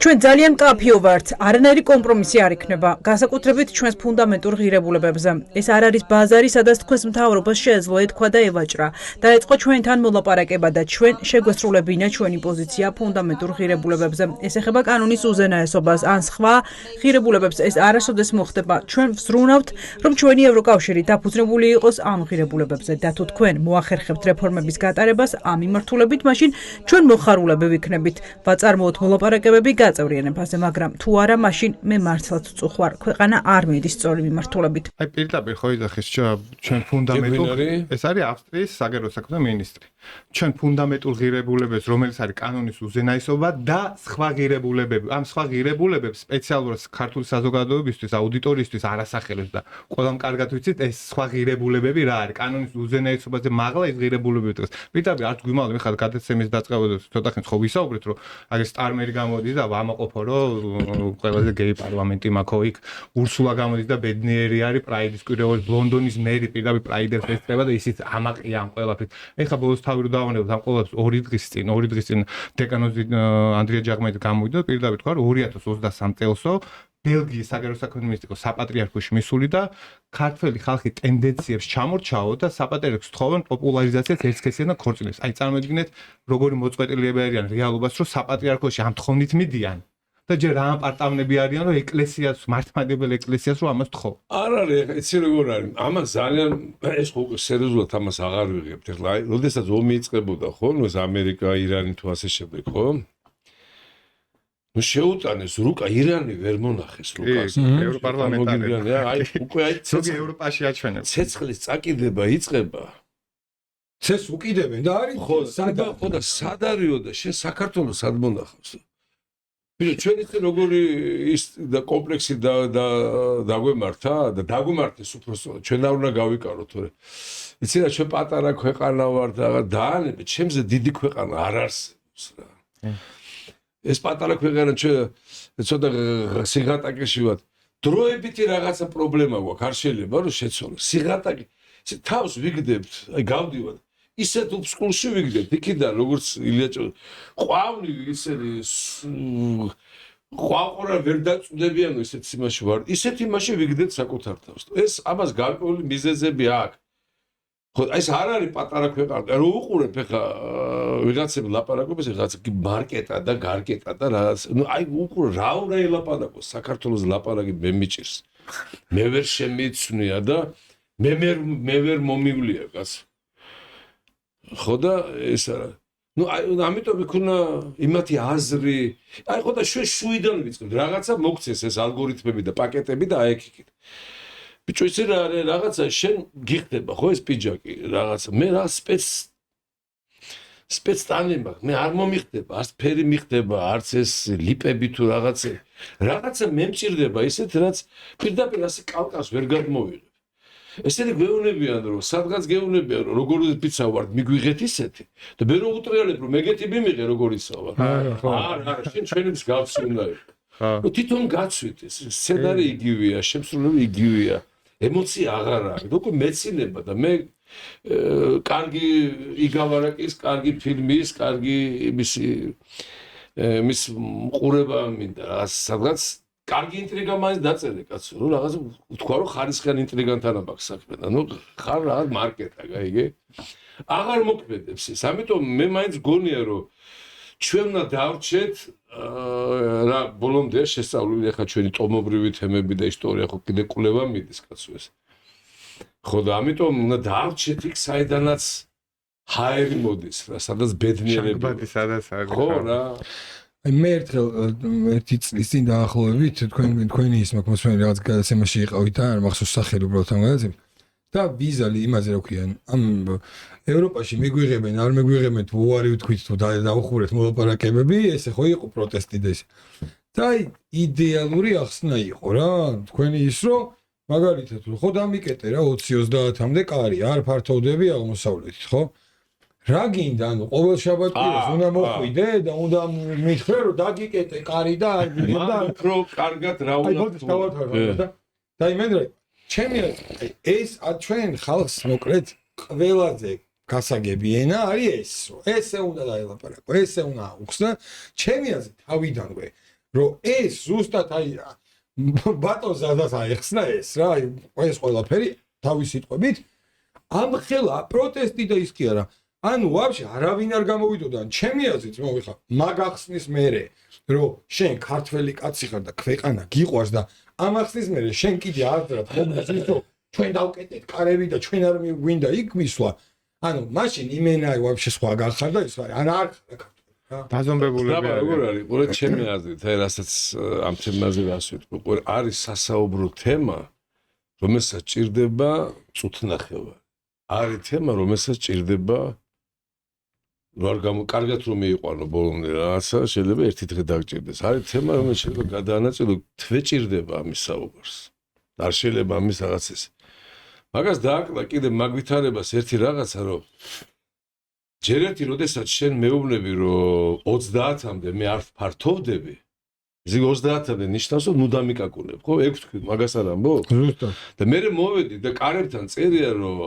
ჩვენ ძალიან მკაფიო ვართ, არანაირი კომპრომისი არ იქნება, განსაკუთრებით ჩვენს ფუნდამენტურ ღირებულებებზე. ეს არ არის ბაზარი, სადაც თქვენს მთავრობას შეეძლო ეთქვა და ევაჭრა. დაეწყო ჩვენთან მოლაპარაკება და ჩვენ შეგვესრულებინა ჩვენი პოზიცია ფუნდამენტურ ღირებულებებზე. ეს ეხება კანონის უზენაესობას, ან სხვა ღირებულებებს ეს არასოდეს მოხდება. ჩვენ ვზრუნავთ, რომ ჩვენი ევროკავშირი დაფუძნებული იყოს ამ ღირებულებებზე და თუ თქვენ მოახერხებთ რეფორმების გატარებას ამ მიმართულებით, მაშინ ჩვენ მოხარულები ვიქნებით. ვაწარმოოთ მოლაპარაკებები გაწევრიანებაზე, მაგრამ თუ არა, მაშინ მე მართლაც წუხვარ, ქვეყანა არ მიდის სწორი მიმართულებით. აი პირდაპირ ხო იძახის ჩვენ ფუნდამენტურ ეს არის ავსტრიის საგარეო საქმეთა მინისტრი. ჩვენ ფუნდამენტურ ღირებულებებს, რომელიც არის კანონის უზენაესობა და სხვა ღირებულებები. ამ სხვა ღირებულებებს სპეციალურად ქართული საზოგადოებისთვის, აუდიტორიისთვის არასახელებს და ყველამ კარგად ვიცით ეს სხვა ღირებულებები რა არის. კანონის უზენაესობაზე მაღლა ის ღირებულებები დღეს. პირდაპირ არც გვიმალდა, მე ხარ გადაცემის დაწყებაზე ცოტა ხნით ხო ვისაუბრეთ, რომ აი სტარმერი გამოდის და ვამაყოფო, რომ ყველაზე გეი პარლამენტი მაქო იქ ურსულა გამოდის და ბედნიერი არის პრაიდის კვირეულის ლონდონის მერი პირდაპირ პრაიდებს ესწრება და ისიც ამაყია ამ ყველაფერს. ეხლა ბოლოს თავი რომ დავანებოთ ამ ყველაფერს 2 დღის წინ დეკანოზი ანდრია ჯაღმედი გამოვიდა და პირდაპირ თქვა რომ 2023 წელსო ბელგიის საგარეო საქმეთა მინისტრო საპატრიარქოში მისული და ქართველი ხალხი ტენდენციებს ჩამორჩაო და საპატრიარქოს თხოვენ პოპულარიზაციას ერთსქესიან და ქორწინებას. აი წარმოიდგინეთ როგორი მოწყვეტილებები არიან რეალობას, რომ საპატრიარქოში ამ თხოვნით მიდიან და ჯერ რა პარტავნები არიან, რომ ეკლესიას, მართლმადიდებელ ეკლესიას რომ ამას თხოვ. არ არის, ეხლა როგორ არის? ამას ძალიან ეს ხო სერიოზულად ამას აღარ ვიღებთ. ეხლა აი, როდესაც ომი იწყებოდა, ხო, ნუ ეს ამერიკა, ირანი თუ ასე შემდეგ, ხო? ნუ შეუტანეს რუკა, ირანი ვერ მონახეს რუკას. ევროპარლამენტარები. აი, უკვე აი ზოგი ევროპაში აჩვენებს. ცეცხლის წაკიდება იწყება. ცეს უკიდებენ და არის ხო და სად არისო და შენ საქართველოს სად მონახავს? ბიჭო, ჩვენ ისე როგორი ის და კომპლექსი დაგვემართა და დაგვემართეს უბრალოდ ჩვენ არ უნდა გავიკაროთ, თორე იცი რა, ჩვენ პატარა ქვეყანა ვართ და დაანებეთ, ჩემზე დიდი ქვეყანა არ არსებობს რა. ეს პატარა ქვეყანა ჩვენ ცოტა სიღატაკეში ვართ. დროებითი რაღაცა პრობლემა გვაქვს, არ შეიძლება რომ შეცვალოს. სიღატაკე თავს ვიგდებთ, აი გავდივართ. ისეთ უბსკულში ვიგდებთ, იქიდან როგორც ილიაჭო ყვავნი ისეთი ყვაყურა ვერ დაწვდებიანო ისეთ იმაში ვარ. ისეთ იმაში ვიგდებთ საკუთარ თავს. ეს ამას გარკვეული მიზეზები აქვს. ხო, ეს არ არის პატარა ქვეყანა. რო უყურებ ხა ვიღაცებს ლაპარაკობს, რაღაც მარკეტა და გარკეტა და რაღაც. ნუ აი უყურე რა უნდა ელაპარაკოს საქართველოს ლაპარაკი მე მიჭირს. მე ვერ შემიცვნია და მე ვერ მომივლია კაც. ხო და ეს არა. ნუ ამიტომ იქნა იმათი აზრი. აი ხო და შუიდან ვიწყებთ. რაღაცა მოგცეს ეს ალგორითმები და პაკეტები და აი იქით. ბიჭო ისე რაღაცა შენ გიხდება ხო ეს პიჯაკი რაღაცა მე რა სპეცტანი მაქვს მე არ მომიხდება არც ფერი მიხდება არც ეს ლიპები თუ რაღაცა მე მჭირდება ისეთ რაც პირდაპირ ასე კალკას ვერ გადმოვიღებ ესენი გვეუბნებიან რომ სადღაც გეუბნებიან რომ როგორი პიცა ვარ მიგვიღეთ ისეთი და მე რო უტრიალებ რომ მეგეთი მიმიღე როგორისა ვარ არა შენ ჩვენებს გავსი უნდა იყო თვითონ გაცვით ეს სცენარი იგივეა შემსრულებელი იგივეა ემოცია აღარ არის როგორ მეცინება და მე კარგი იგავარაკის კარგი ფილმის კარგი მის მყურება მინდა სადღაც კარგი ინტრიგა მაინც დაწერე კაცო რომ რაღაც თქვა რომ ხარისხიან ინტრიგანთან ამბაქ საქმე და ნუ ხარ რაღაც მარკეტა გაიგე აღარ მოქმედებს ეს ამიტომ მე მაინც გონია რომ ჩვენ უნდა დავრჩეთ რა ბოლომდე შესწავლილი ახლა ჩვენი ტომობრივი თემები და ისტორია ხო კიდე კვლევა მიდის კაცო ეს ხო და ამიტომ უნდა დავრჩეთ იქ საიდანაც ჰაერი მოდის რა სადაც ბედნიერები სადაც არის ხო რა აი მე ერთი წლის წინ დაახლოებით თქვენი ის მოკმოსფერო რაღაც გადაცემაში იყავით და არ მახსოვს სახელი უბრალოდ ამ გადაცემით და ვიზალი იმაზე რა ქვიან ამ ევროპაში მიგვიღებენ არ მიგვიღებენ თუ უარი ვთქვით თუ დაუხურეთ მოლაპარაკებები ესე ხო იყო პროტესტი და ესე და აი იდეალური ახსნა იყო რა თქვენი ის რომ მაგალითად ხო დამიკეტე რა 20-30-მდე კარი არ ფართოვდები აღმოსავლეთით ხო რა გინდა ანუ ყოველ შაბათ-კვირას უნდა მოხვიდე და უნდა მითხრე რომ დაგიკეტე კარი და არ გინდა მან უფრო კარგად რა აი უნდა მოდი დავათავარ და იმენდრე ჩემი ეს ჩვენ ხალხს მოკლედ ყველაზე გასაგები ენა არის ეს რომ ესე უნდა დაელაპარაკო ესე უნდა აუხსნა ჩემი აზრით თავიდანვე რომ ეს ზუსტად აი ბატონ ზადას აეხსნა ეს რა აი ეს ყველაფერი თავის სიტყვებით ამ ხელა პროტესტი და ის კი არა ანუ ვაფშე არავინ არ გამოვიდოდა ჩემი აზრით მოვიხარ მაგახსნის მერე რომ შენ ქართველი კაცი ხარ და ქვეყანა გიყვარს და ამახსნის მერე შენ კიდე აზრად ხომდეს რომ ჩვენ დავკეტეთ კარები და ჩვენ არ გვინდა იქ მისვლა ანუ მაშინ იმენა ვაფშე სხვა გახარ და ის არ არ დაზომბებულები როგორ არის ყურე ჩემი აზრით აი რასაც ამ თემაზე ვასვიტყვი ყურე არის სასაუბრო თემა რომელსაც ჭირდება წუთნახევა არის თემა რომელსაც ჭირდება კარგად რომ მიიყვანო ბოლომდე რაღაცა შეიძლება ერთი დღე დაგჭირდეს არის თემა რომელიც შეიძლება გადაანაწილო თვე ჭირდება ამის საუბარს არ შეიძლება ამის რაღაცის მაგას დააკლა კიდე მაგ ვითარებას ერთი რაღაცა რომ ჯერ ერთი როდესაც შენ მეუბნები რომ 30-მდე მე არ ფართოვდები ისი 30-მდე ნიშნავს რომ ნუ დამიკაკუნებ ხო 6 თქვი მაგას არ ამბობ ზუსტად და მე მოვედი და კარებთან წერია რომ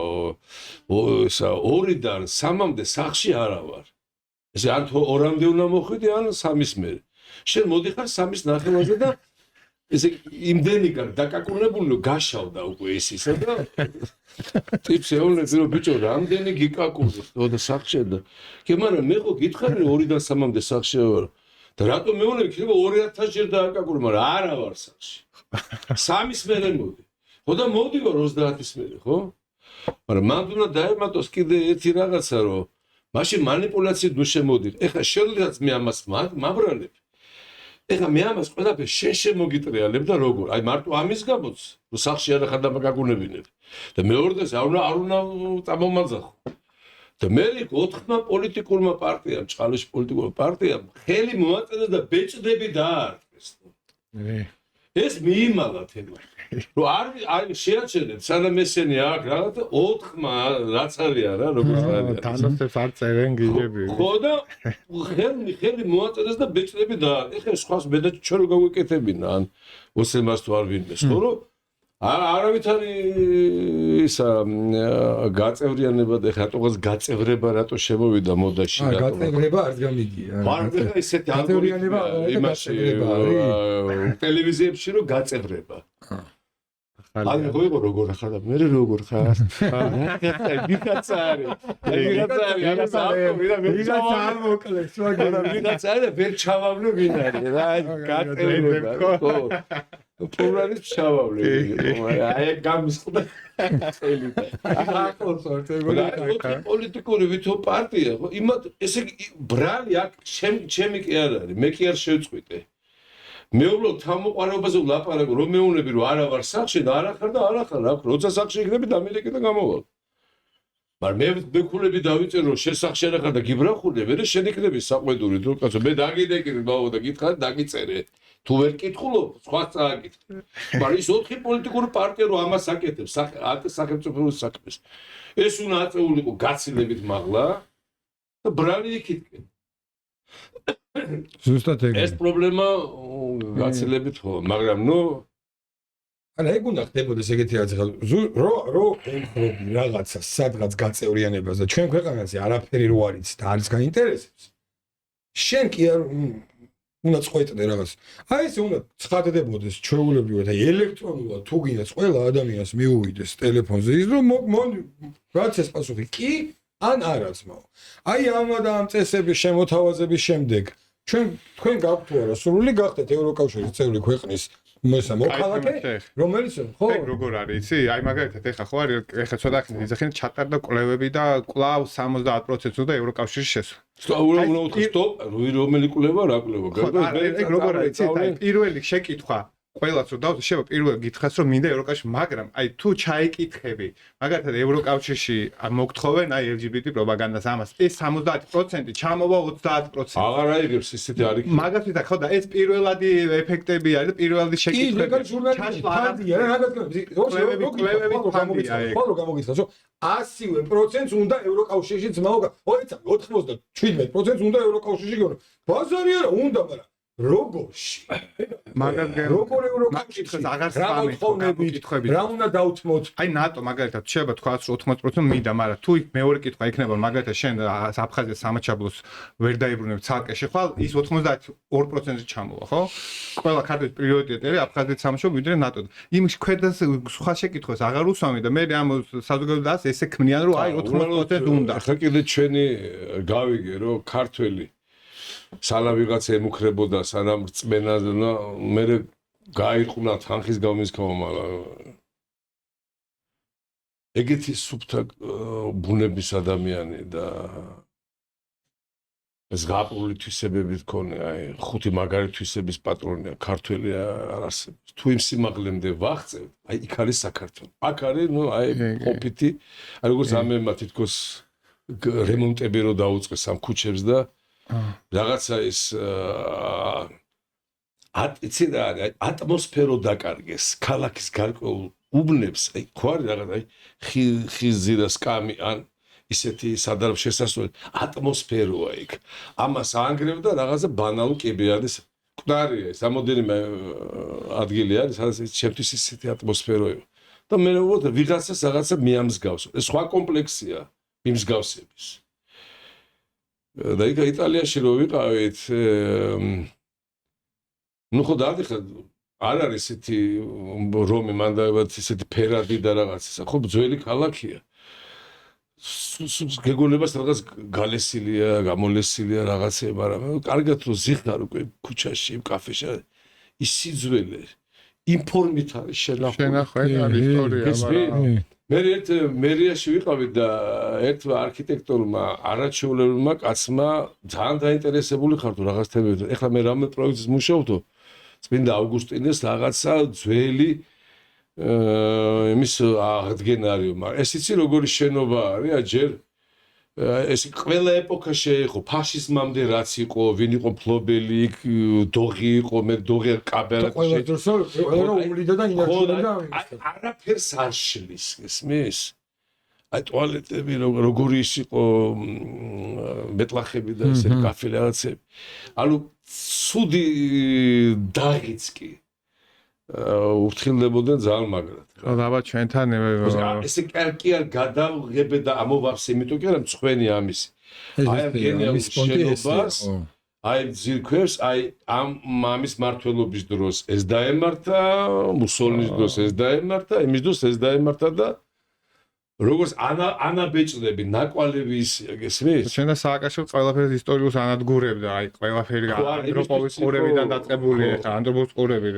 2-დან 3-მდე სახში არა ვარ ესე ან 2-მდე უნდა მოხვიდე ან 3-ის მერე შენ მოდიხარ 3-ის ნახევარზე და ესე იმდენი დაკაკუნებული გაშავდა უკვე ეს ისა და ტიპს ეუბნები რომ ბიჭო რამდენი გიკაკუნებს და სახში და კი მაგრამ მე ხო გითხარი რომ 2-დან 3-მდე სახში ვარ და რატომ მეუბნები შეიძლება 2000 ჯერ დააკაკუნე მაგრამ არა ვარ სახში 3-ის მერე მოდი ხო და მოვდივარ 30-ის მერე ხო მაგრამ მანდ უნდა დაემატოს კიდე ერთი რაღაცა რომ მაშინ манипуляციით ნუ შემოდიხ ეხლა შევიდაც მე ამას მაბრალებ ეხლა მე ამას ყველაფერს შენ შემოგიტრიალებ და როგორ აი მარტო ამის გამოც რომ სახში არ ხარ დამაკაკუნებინებ და მეორდეს არ უნდა წამომაძახო და მე 4-მა პოლიტიკურმა პარტიამ ჭყალიშ პოლიტიკურმა პარტიამ ხელი მოაწედა და ბეჭდები დაარქვეს ეს მიიმალა თემა რომ არ შეაჩერეთ სანამ ესენი აქ რაღაცა 4-მა რაც არის რა როგორც არის თანასწორ არ წერენ გიგები ხო და ხელი მოაწედეს და ბეჭდები და ეხლა სხვას მე და ჩვენ რო გაგვიკეთებინა ან ოსემას თუ არ ვინმეს ხო რომ არავით არის ისა გაწევრიანება და ეხლა რატოღაც გაწევრება რატო შემოვიდა მოდაში რატო გაწევრება არ გამიგია მაგრამ ესეთი გაწევრიანება იმაში ტელევიზიებში რომ გაწევრება ანუ ხო იყო როგორ ხარ და მე როგორ ხარ ვიღაცა არის ვიღაცა არ მოკლეს მაგრამ ვიღაცა არის ვერ ჩავავლე ვინ არის რა გაწევრება ხო პროგრამის ჩავავლე აი გამისხდა წელი და პოლიტიკური ვითო პარტია ხო იმათ ესე ბრალი აქ ჩემი კი არ არის მე კი არ შევწყვიტე მე უბრალოდ თავმოყარეობაზე ვლაპარაკო რომ მეუბნები რომ არა ვარ სახში და არა ხარ და არა ხარ აქ როცა სახში იქნები დამილეკე და გამოვალ მაგრამ მე მეკულები დავიწერო რომ შენ სახში არა ხარ და გიბრახულე მე შენ იქნები საყვედური დრო კაცო მე დაგიდეკი ბაო და გითხარ დაგიწერე თუ ვერ კითხულობ სხვა წააკითხე მაგრამ ის 4 პოლიტიკური პარტია რომ ამას აკეთებს სახელმწიფო საქმეს ეს უნდა აწეულიყო გაცილებით მაღლა და ბრალი იქითკენ ზუსტად ეგ ეს პრობლემა გაცილებით ხო მაგრამ ნუ არა ეგ უნდა ხდებოდეს ეგეთი რაღაც რო ემხრობი რაღაცა სადღაც გაწევრიანებას და ჩვენ ქვეყანაზე არაფერი რო არის და არის გაინტერესებს შენ კი არ უნდა წყვეტდე რაღაც აი ესე უნდა ცხადდებოდეს ჩვეულებრივად აი ელექტრონულად თუ გინდას ყველა ადამიანს მიუვიდეს ტელეფონზე ის რომ რაც ეს პასუხი კი ან არა ძმაო აი ამადა ამ წესების შემოთავაზების შემდეგ თქვენ გაქვთ თუ არა სრული გახდეთ ევროკავშირის წევრი ქვეყნის მოქალაქე რომელიც ხო ეგ როგორ არის იცი აი მაგალითად ეხა ხო არის ეხა ცოტა ხნით იძახენ ჩატარდა კვლევები და კვლავ 70% უნდა ევროკავშირის შესვლა სტოპ რომელი კვლევა რა კვლევა ეგ როგორ არის იცი აი პირველი შეკითხვა ყველაც რომ დავთ შევა პირველ გითხრას რომ მინდა ევროკავშირში მაგრამ აი თუ ჩაიკითხები მაგალითად ევროკავშირში მოგთხოვენ აი LGBT პროპაგანდას ამას ეს 70% ჩამოვა 30%. აღარ აიღებს ისეთი არის. მაგათვით ხო და ეს პირველადი ეფექტები არის და პირველადი შეკითხვები. ხო გამოგიცხადოს რომ 100% უნდა ევროკავშირში ძმაობა 97% უნდა ევროკავშირში გეუბნები. ბაზარი არა უნდა მაგრამ როგორში როგორ ევროკავშირში აღარ სამი რა უნდა დავთმოთ აი ნატო მაგალითად შეიძლება თქვა რომ 80% მინდა მაგრამ თუ მეორე კითხვა იქნება მაგალითად შენ აფხაზეთის სამაჩაბლოს ვერ დაიბრუნებ ცალკე შეხვალ ის 92%-ი ჩამოვა ხო ყველა ქართლის პრიორიტეტები აფხაზეთის სამაჩაბლო ვიდრე ნატო იმ ქვედა სხვა შეკითხვას აღარ უსვამი და მე ამ საზოგადოებას ესე ქმნიან რომ აი 80% უნდა ახლა კიდე ჩვენი გავიგე რომ ქართველი სალა ვიღაცა ემუქრებოდა სანამ რწმენა მე გაირყნა თანხის გამისქავა მაგრამ ეგეთი სუფთა ბუნების ადამიანი და ეს გაპრული თვისებებით ქონე აი ხუთი მაგარი თვისების პატრონია ქართველი არ არსებობს თუ იმ სიმაღლემდე ვაღწევ აი იქ არის საქართველო აქ არის ნუ აი ყოფითი აი როგორც ამემა თითქოს რემონტები რო დაუწყეს ამ ქუჩებს და რაღაცა ის იცი რა არის ატმოსფერო დაკარგეს ქალაქის გარკვეულ უბნებს აი ხო არის რაღაც აი ხიზირა სკამი ან ისეთი სადარბ შესასვლელი ატმოსფეროა იქ ამას აანგრევ და რაღაცა ბანალურ კიბე არის მკვდარია ეს ამოდენიმე ადგილი არის სადაც ჩემთვის ისეთი ატმოსფეროა და მე ვუყურებ ვიღაცას რაღაცა მიამსგავს ეს სხვა კომპლექსია მიმსგავსების და იქ იტალიაში რო ვიყავით ნუ ხო დავიხარ არ არის ესეთი რომი მანდავად ესეთი ფერადი და რაღაცა ხო ძველი ქალაქია გეგონებას რაღაც გალესილია გამოლესილია რაღაცე მაგრამ კარგად რო ზიხარ უკვე ქუჩაში იმ კაფეში ის სიძველე ინფორმით არის შენახვა არის ისტორია მაგრამ მე ერთ მერიაში ვიყავი და ერთ არქიტექტორმა არაჩვეულებელმა კაცმა ძალიან დაინტერესებული ხარ თუ რაღაც თემებით. ეხლა მე რამე პროექტს მუშაობთო წმინდა ავგუსტინეს რაღაცა ძველი იმის აღდგენა არის, მაგრამ ეს იცი როგორი შენობა არის, ჯერ ეს ყველა ეპოქა შეეხო, ფაშიზმამდე რაც იყო, ვინ იყო მფლობელი, დოღი იყო, მე დოღი კაბელა ყველა დროს ყველა უმლიდა და ინარჩუნებდა და არაფერს არ შლის, ესმის? აი ტუალეტები როგორი ის იყო მეტლახები და ესე კაფე რაღაცები. ანუ ცუდი დაღიც კი ურთხილდებოდნენ ძალიან მაგრად. დაბა ჩვენთან ესე კი არ გადავღებე და ამოვახსე, იმიტომ კი არა მწვენი ამისი. აი ამ გენიალურ შენობას, აი ძირქვებს, აი ამ მამის მმართველობის დროს ეს დაემართა, მუსოლინის დროს ეს დაემართა, იმის დროს ეს დაემართა და როგორც ანაბეჭდები, ნაკვალევი ისია, გესმის? ჩვენ და სააკაშო ყველაფერს ისტორიულს ანადგურებდა, აი ყველაფერი ანთროპოლოგიის ყურებიდან დაწყებული ხა, ანთროპოლოგიის ყურები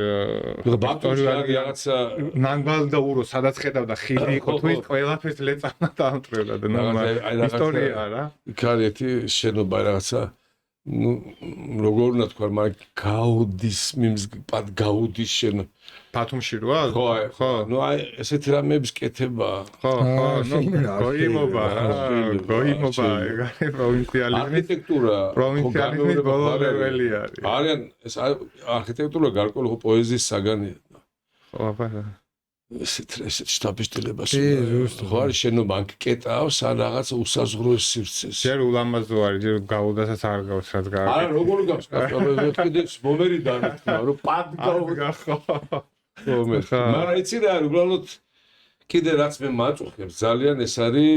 ბაქოში რაღაცა ნანგვალ და ურო სადაც ხედავდა ხილი იყო თუ ის ყველაფერს ლეწანა დაამტრევდა და ნორმალ ისტორია რა. იქ არის ერთი შენობა რაღაცა ну როგორ უნდა თქვა მაგრამ გაუდის გაუდის შენ ბათუმში როა ხო ну აი ესეთი რამეების კეთება ხო გოიმობა პროვინციალიზმის ბოლო ლეველი არის არიან ეს არქიტექტურა გარკვეული პოეზიის საგანია ხო აბა ესეთ შტაბიშტილებას ხო არის შენობა კეტავს ან რაღაც უსაზღროეს სივრცეს ჯერ ულამაზო არის ჯერ გაუდასაც არ გავს რაც გააკეთა არა როგორ გავს კაცო კიდე მომერი დანიშნა რომ პად გავხო მაგრამ იცი რა უბრალოდ კიდე რაც მე მაწუხებს ძალიან ეს არის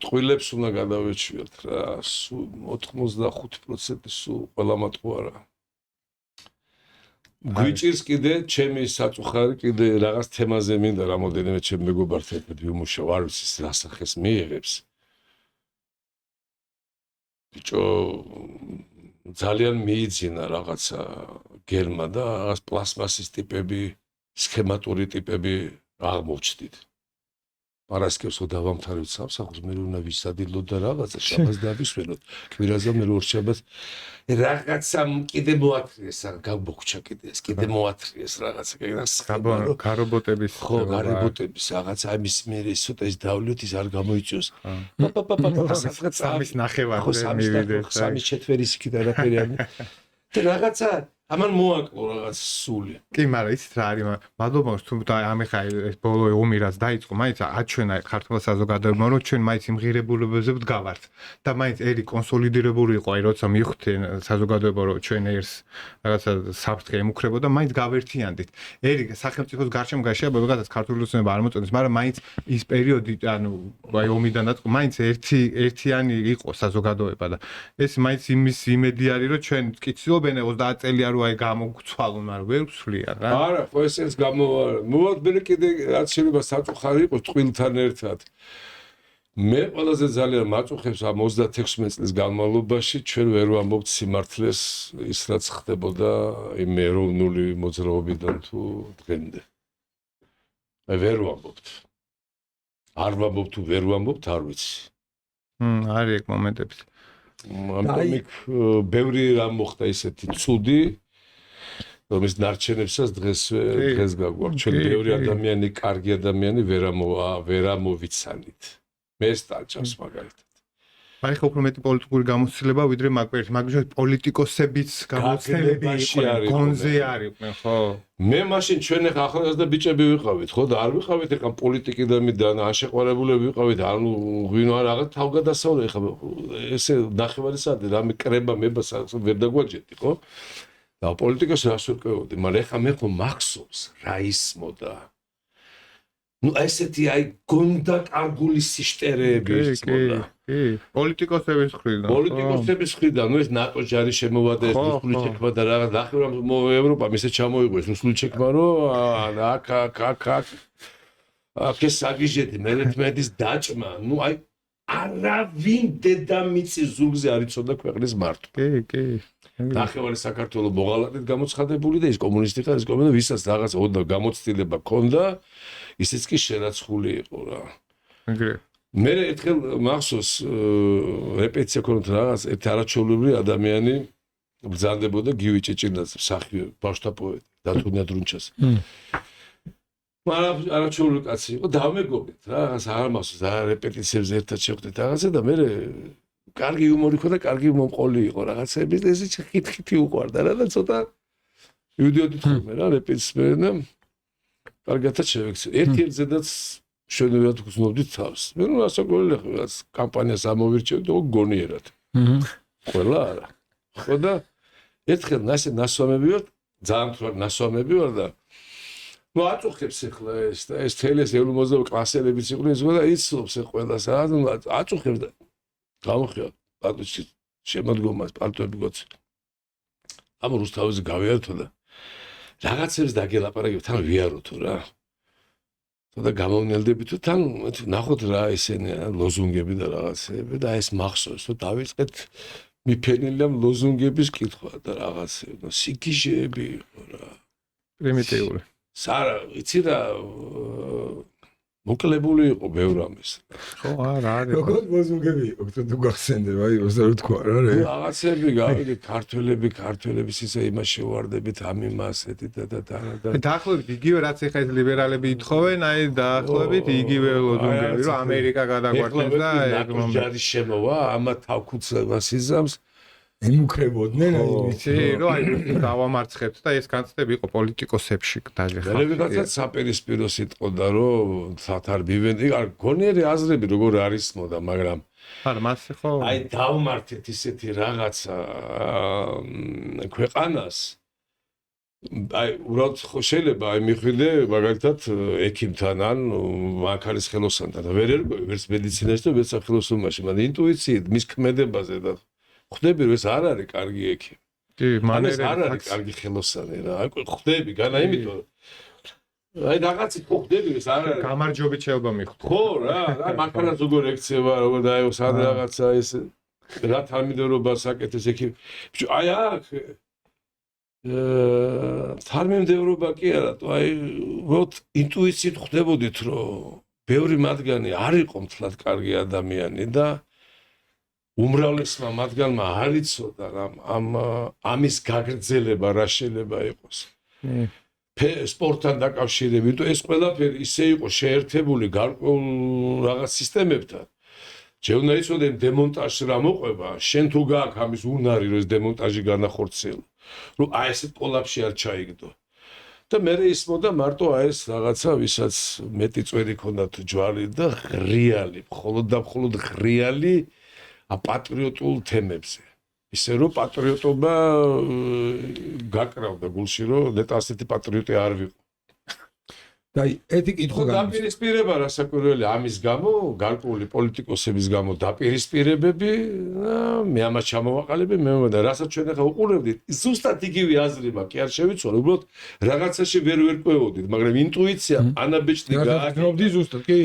ტყუილებს უნდა გადავეჩვიოთ რა სულ 95% სულ ყველა მატყუარა გვიჭირს კიდე ჩემი საწუხარი კიდე რაღაც თემაზე მინდა რამოდენიმე ჩემ მეგობართან ერთად ვიმუშაო არ ვიცი რასახეს მიიღებს ბიჭო ძალიან მიიძინა რაღაცა გერმა და რაღაც პლასმასის ტიპები სქემატური ტიპები აღმოჩნდით პარასკევს ხო დავამთავრებთ სამსახურს, მე უნდა ვისადილოთ და რაღაცა შაბათს დავისვენოთ. კვირაზე მე ორ შაბათს რაღაცა კიდე მოათრიეს, გამოგჩა კიდე ეს, კიდე მოათრიეს რაღაცა, გარობოტების ხო, გარობოტების რაღაცა ამის მე ცოტა ის დავლოთ ის არ გამოიწვიოს. სამის ნახევარზე ხო, სამის ჩეთვერის იქით არაფერი არ. და რაღაცა ამან მოაკლო რაღაც სული. კი, მაგრამ იცით რა არის, მადლობა თუ ამეხა ეს ბოლო ომი რაც დაიწყო, მაინც აჩვენა ქართულ საზოგადოებამ, რომ ჩვენ მაინც იმ ღირებულებებზე ვდგავართ და მაინც ერი კონსოლიდირებული იყო, აი როცა მივხვდნენ საზოგადოება, რომ ჩვენ ერს რაღაცა საფრთხე ემუქრებოდა, მაინც გავერთიანდით. ერი სახელმწიფოს გარშემო გაიშალა, რაღაცა ქართული ოცნება არ მოწონს, მაგრამ მაინც ის პერიოდი, ანუ აი ომიდან დაწყო, მაინც ერთიანი იყო საზოგადოება და ეს მაინც იმის იმედი არის, რომ ჩვენ კი ცდილობენ 30 წელი აი გამოგცვალონ, მაგრამ ვერ ვსვლიან რა. არა, ხო ეს მოვად მე კიდე რაც შეიძლება საწუხარი იყო წყვილთან ერთად. მე ყველაზე ძალიან მაწუხებს ამ 36 წლის განმავლობაში ჩვენ ვერ ვამბობთ სიმართლეს ის რაც ხდებოდა იმ ეროვნული მოძრაობიდან თუ დღემდე. მე ვერ ვამბობთ. არ ვამბობ თუ ვერ ვამბობთ, არ ვიცი. არის ეგ მომენტები. ამიტომ იქ ბევრი რამ მოხდა ისეთი ცუდი რომის ნარჩენებსაც დღეს გაგვაქვს. ჩვენ ბევრი ადამიანი, კარგი ადამიანი ვერ ამოვიცანით. მე სტაჭავს მაგალითად. აი ხო უფრო მეტი პოლიტიკური გამოცდილება ვიდრე მაკვერტი, მაგრამ პოლიტიკოსებიც გამოცდილები იყვნენ, გონზე არიყვნენ, ხო? მე მაშინ ჩვენ ახლა ახალგაზრდა ბიჭები ვიყავით, ხო და არ ვიყავით ახლა პოლიტიკიდან ან შეყვარებულები ვიყავით, ანუ ღვინო არ რაღაც თავგადასავლე ახლა ესე ნახევარი საათი რამე კრება მებას ვერ დაგვაჯერდი, ხო? და პოლიტიკას რას ვერკვევოდი, მაგრამ ახლა მე ხო მახსოვს რა ისმოდა. ნუ ესეთი აი გონდა კარგული სიშტერეები ისმოდა. პოლიტიკოსების მხრიდან. პოლიტიკოსების მხრიდან, ნუ ეს ნატო ჯარი შემოვადა ეს რუსული ჩექმა და რაღაც ნახევრად ევროპამ ისე ჩამოიღო ეს რუსული ჩექმა, რომ აქ ეს საგიჟეთი მე-11-ის დაჭმა, ნუ აი არავინ დედამიწის ზურგზე არ იცოდა ქვეყნის მართვა. კი. ნახევარი საქართველოს მოღალატედ გამოცხადებული და ის კომუნისტი ხარ, ის კომუნისტი, ვისაც რაღაც უნდა გამოცდილება ქონდა, ისიც კი შერაცხული იყო რა. მე ერთხელ მახსოვს რეპეტიცია ქონდა რაღაც ერთი არაჩვეულებრივი ადამიანი ბრძანდებოდა გივი ჭეჭინაძე, მსახიობი, ბავშვთა პოეტი, დათუნია დრუნჩას. მაგრამ არაჩვეულური კაცი იყო, დავმეგობრეთ რა, რაღაც არ მახსოვს, რა რეპეტიციებზე ერთად შევხვდით რაღაცა და მე კარგი იუმორი ხო და კარგი მომყოლი იყო რაღაცები და ესე ხით-ხითი უყვარდა რა და ცოტა ვიდეოდით ხოლმე რა რეპეტიციები და კარგათაც შევექცე. ერთ-ერთ ზედაც შენებად გრძნობდით თავს. მე ნუ ასაკოლე რაღაც კამპანიას ამოვირჩევდი და გონიერად. ყველა არა. ხო და ერთხელ ნასვამები ვარ, ძალიან თვარ ნასვამები ვარ და ნუ აწუხებს ახლა ეს თელეს ევრომოზო კლასელებიც იყვნენ ეს და იცნობს ყველას რა აწუხებს და გამოხია პარტიის შემოდგომას პარტიები გოც. ამ რუსთავზე გავიართო და რაღაცებს დაგელაპარაკებ თან ვიაროთო რა. და გამოვნელდებით თუ თან ნახოთ რა ესენი ლოზუნგები და რაღაცები და ეს მახსოვს რომ დავიწყეთ მიფენილია ლოზუნგების კითხვა და რაღაცები და სიგიჟეები იყო რა. პრიმიტიული. სარა იცი რა მოკლებული იყო ბევრ ამის. ხო, არა, არის. როგორ ლოზუნგები იყო, თუ გახსენდება, აი, ოსა რა თქვა რა. რაღაცები გავიგე ქართველების ისე იმაში ვარდებით ამ იმასეთი და. დაახლოებით იგივე რაც ეხა ეს ლიბერალები ითხოვენ, აი დაახლოებით იგივე ლოზუნგები, რომ ამერიკა გადაგვართეს და ეგ მომენტი შემოვა, ამა თავკუცებას იზამს. ემუქრებოდნენ აი ვიცი რომ აი დავამარცხებთ და ეს განცდები იყო პოლიტიკოსებში დაჟეხა. მე ვიღაცაც საპირისპირო სიტყოდა რომ თათარ ბივენდი არ გონიერი აზრები როგორ არის მოდა მაგრამ არა მასე ხო აი დავმართეთ ისეთი რაღაცა ქვეყანას აი უბრალოდ ხო შეიძლება აი მიხვიდე მაგალითად ექიმთან ან მანქანის ხელოსანთან და ვერ ერკვევი ვერც მედიცინაში და ვერც სახელოსნობაში მაგრამ ინტუიციით მის ქმედებაზე და ხვდები რომ ეს არ არის კარგი ექიმი. კი, მანერები არ არის კარგი ხელოსანი რა. აი ხვდები, განა იმიტომ. აი რაღაცით ხვდები ეს არ არის. გამარჯვებით შეიძლება მიხვდე. ხო რა, აი მანქანას როგორ ექცევა, როგორ დაეო სად რაღაცა ეს რა თანმიმდევრობა საკეთეს ექიმი. აი აქ თანმიმდევრობა კი არა, აი ვოთ ინტუიციით ხვდებოდით რომ ბევრი მათგანი არ იყო მთლად კარგი ადამიანი და უმრავლესმა მათგანმა არ იცოდა ამის გაგრძელება რა შეიძლება იყოს. სპორტთან დაკავშირებით, ეს ყველაფერი ისე იყო შეერთებული გარკვეულ რაღაც სისტემებთან. შენ უნდა იცოდე დემონტაჟს რა მოყვება, შენ თუ გააქვს ამის უნარი, რომ ეს დემონტაჟი განახორციელო, რომ აი ესეთ კოლაფში არ ჩაიგდო. და მე ისმოდა მარტო აი ეს რაღაცა, ვისაც მეტი წვერი ქონდათ ჯვარი და ღრიალი, მხოლოდ და მხოლოდ ღრიალი პატრიოტულ თემებზე. ისე რომ პატრიოტობა გაკრავდა გულში, რომ ნეტა ასეთი პატრიოტი არ ვიყო. და ეთი კითხვა დაპირისპირება რასაკვირველი ამის გამო, გარკვეული პოლიტიკოსების გამო დაპირისპირებები, მე ამას ჩამოვაყალიბე, მე მომდა, რასაც ჩვენ ახლა უყურებდით, ზუსტად იგივე აზრი მაქვს, კი არ შევიცვალე, უბრალოდ რაღაცაში ვერ ვერკვეოდით, მაგრამ ინტუიცია ანაბეჭდი გააკეთებდი ზუსტად, კი.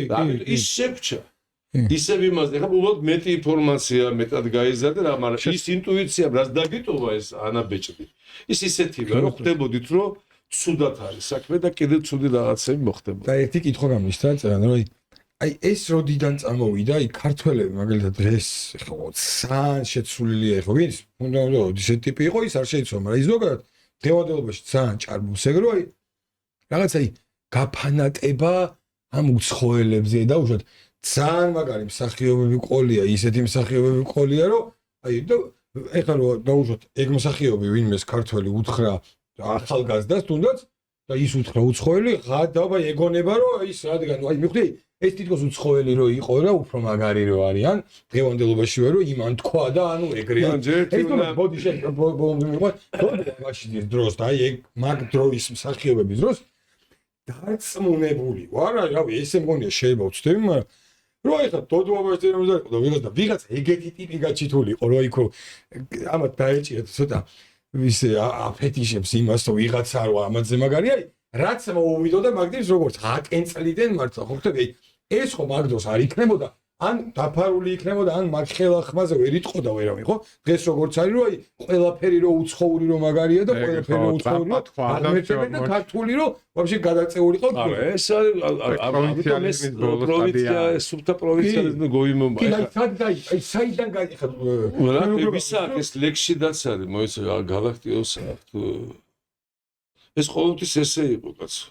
ის შეგვჭა. ისევ იმაზე, ხა უბრალოდ მეტი ინფორმაცია მეტად გაიზარდა რა, მაგრამ ის ინტუიცია, რაც დაგიტოვა ეს ანაბეჭდი. ის ისეთია, რომ ხდებოდით, რომ ცუდად არის საქმე და კიდევ ცუდი რაღაცები მოხდებოდა. და ერთი კითხვა გამიშთა წერან, რომ აი ეს როდიდან წამოვიდა, აი ქართველები მაგალითად დღეს ხო ძალიან შეცვლილია, ხო ვინც უნდა ისეთი ტიპი იყო, ის არ შეიცვალა, მაგრამ ის ზოგადად დღევანდელობაში ძალიან ჭარბობს, ეგ რომ აი რაღაც აი გაფანატება ამ უცხოელებზე და უშუალოდ ძალიან მაგარი მსახიობები ყოლია, ისეთი მსახიობები ყოლია, რომ აი და ეხლა რომ დაუშვათ ეგ მსახიობი ვინმეს ქართველი უთხრა ახალგაზრდას თუნდაც და ის უთხრა უცხოელი, დაბა ეგონება რომ ის რადგან აი მიხვდი ეს თითქოს უცხოელი რო იყო რა უფრო მაგარი რო არიან დღევანდელობაში რომ იმან თქვა და ანუ ეგრეა ეს ბოდი შენ ბომბი მიყვა მაშინ დროს და აი ეგ მაგ დროის მსახიობების დროს დარწმუნებული ვარ რავი ესე მგონია შეიძლება ვწდები მაგრამ რო ეხლა დოდუაბაში წერამზარ და ვიღაც ეგეთი ტიპი გაჩითული იყო რომ იქო ამათ დაეჭირეთ ცოტა ისე აფეთიშებს იმას რომ ვიღაცა რო ამაზე მაგარია რაც მოუვიდოდა მაგდის როგორც აკენწლიდან მართლა ხო ხტები ეს ხო მაგდროს არ იქნებოდა ან დაფარული იქნებოდა ან მაგ ხელახმაზე ვერ იტყოდა ვერავინ ხო დღეს როგორც არის რომ აი ყველაფერი რო უცხოური რო მაგარია და ყველაფერი რო უცხოური აღმერთებენ და ქართული რო ვაფშე გადაწეული ყავთ არა ეს არის პროვინცია სუბთა პროვინციალიზმი გოიმომა აი საიდან გაიხარ რა ვისა ეს ლექსიდაც არის მოიცა გალაქტიოს ეს ყოველთვის ესე იყო კაცო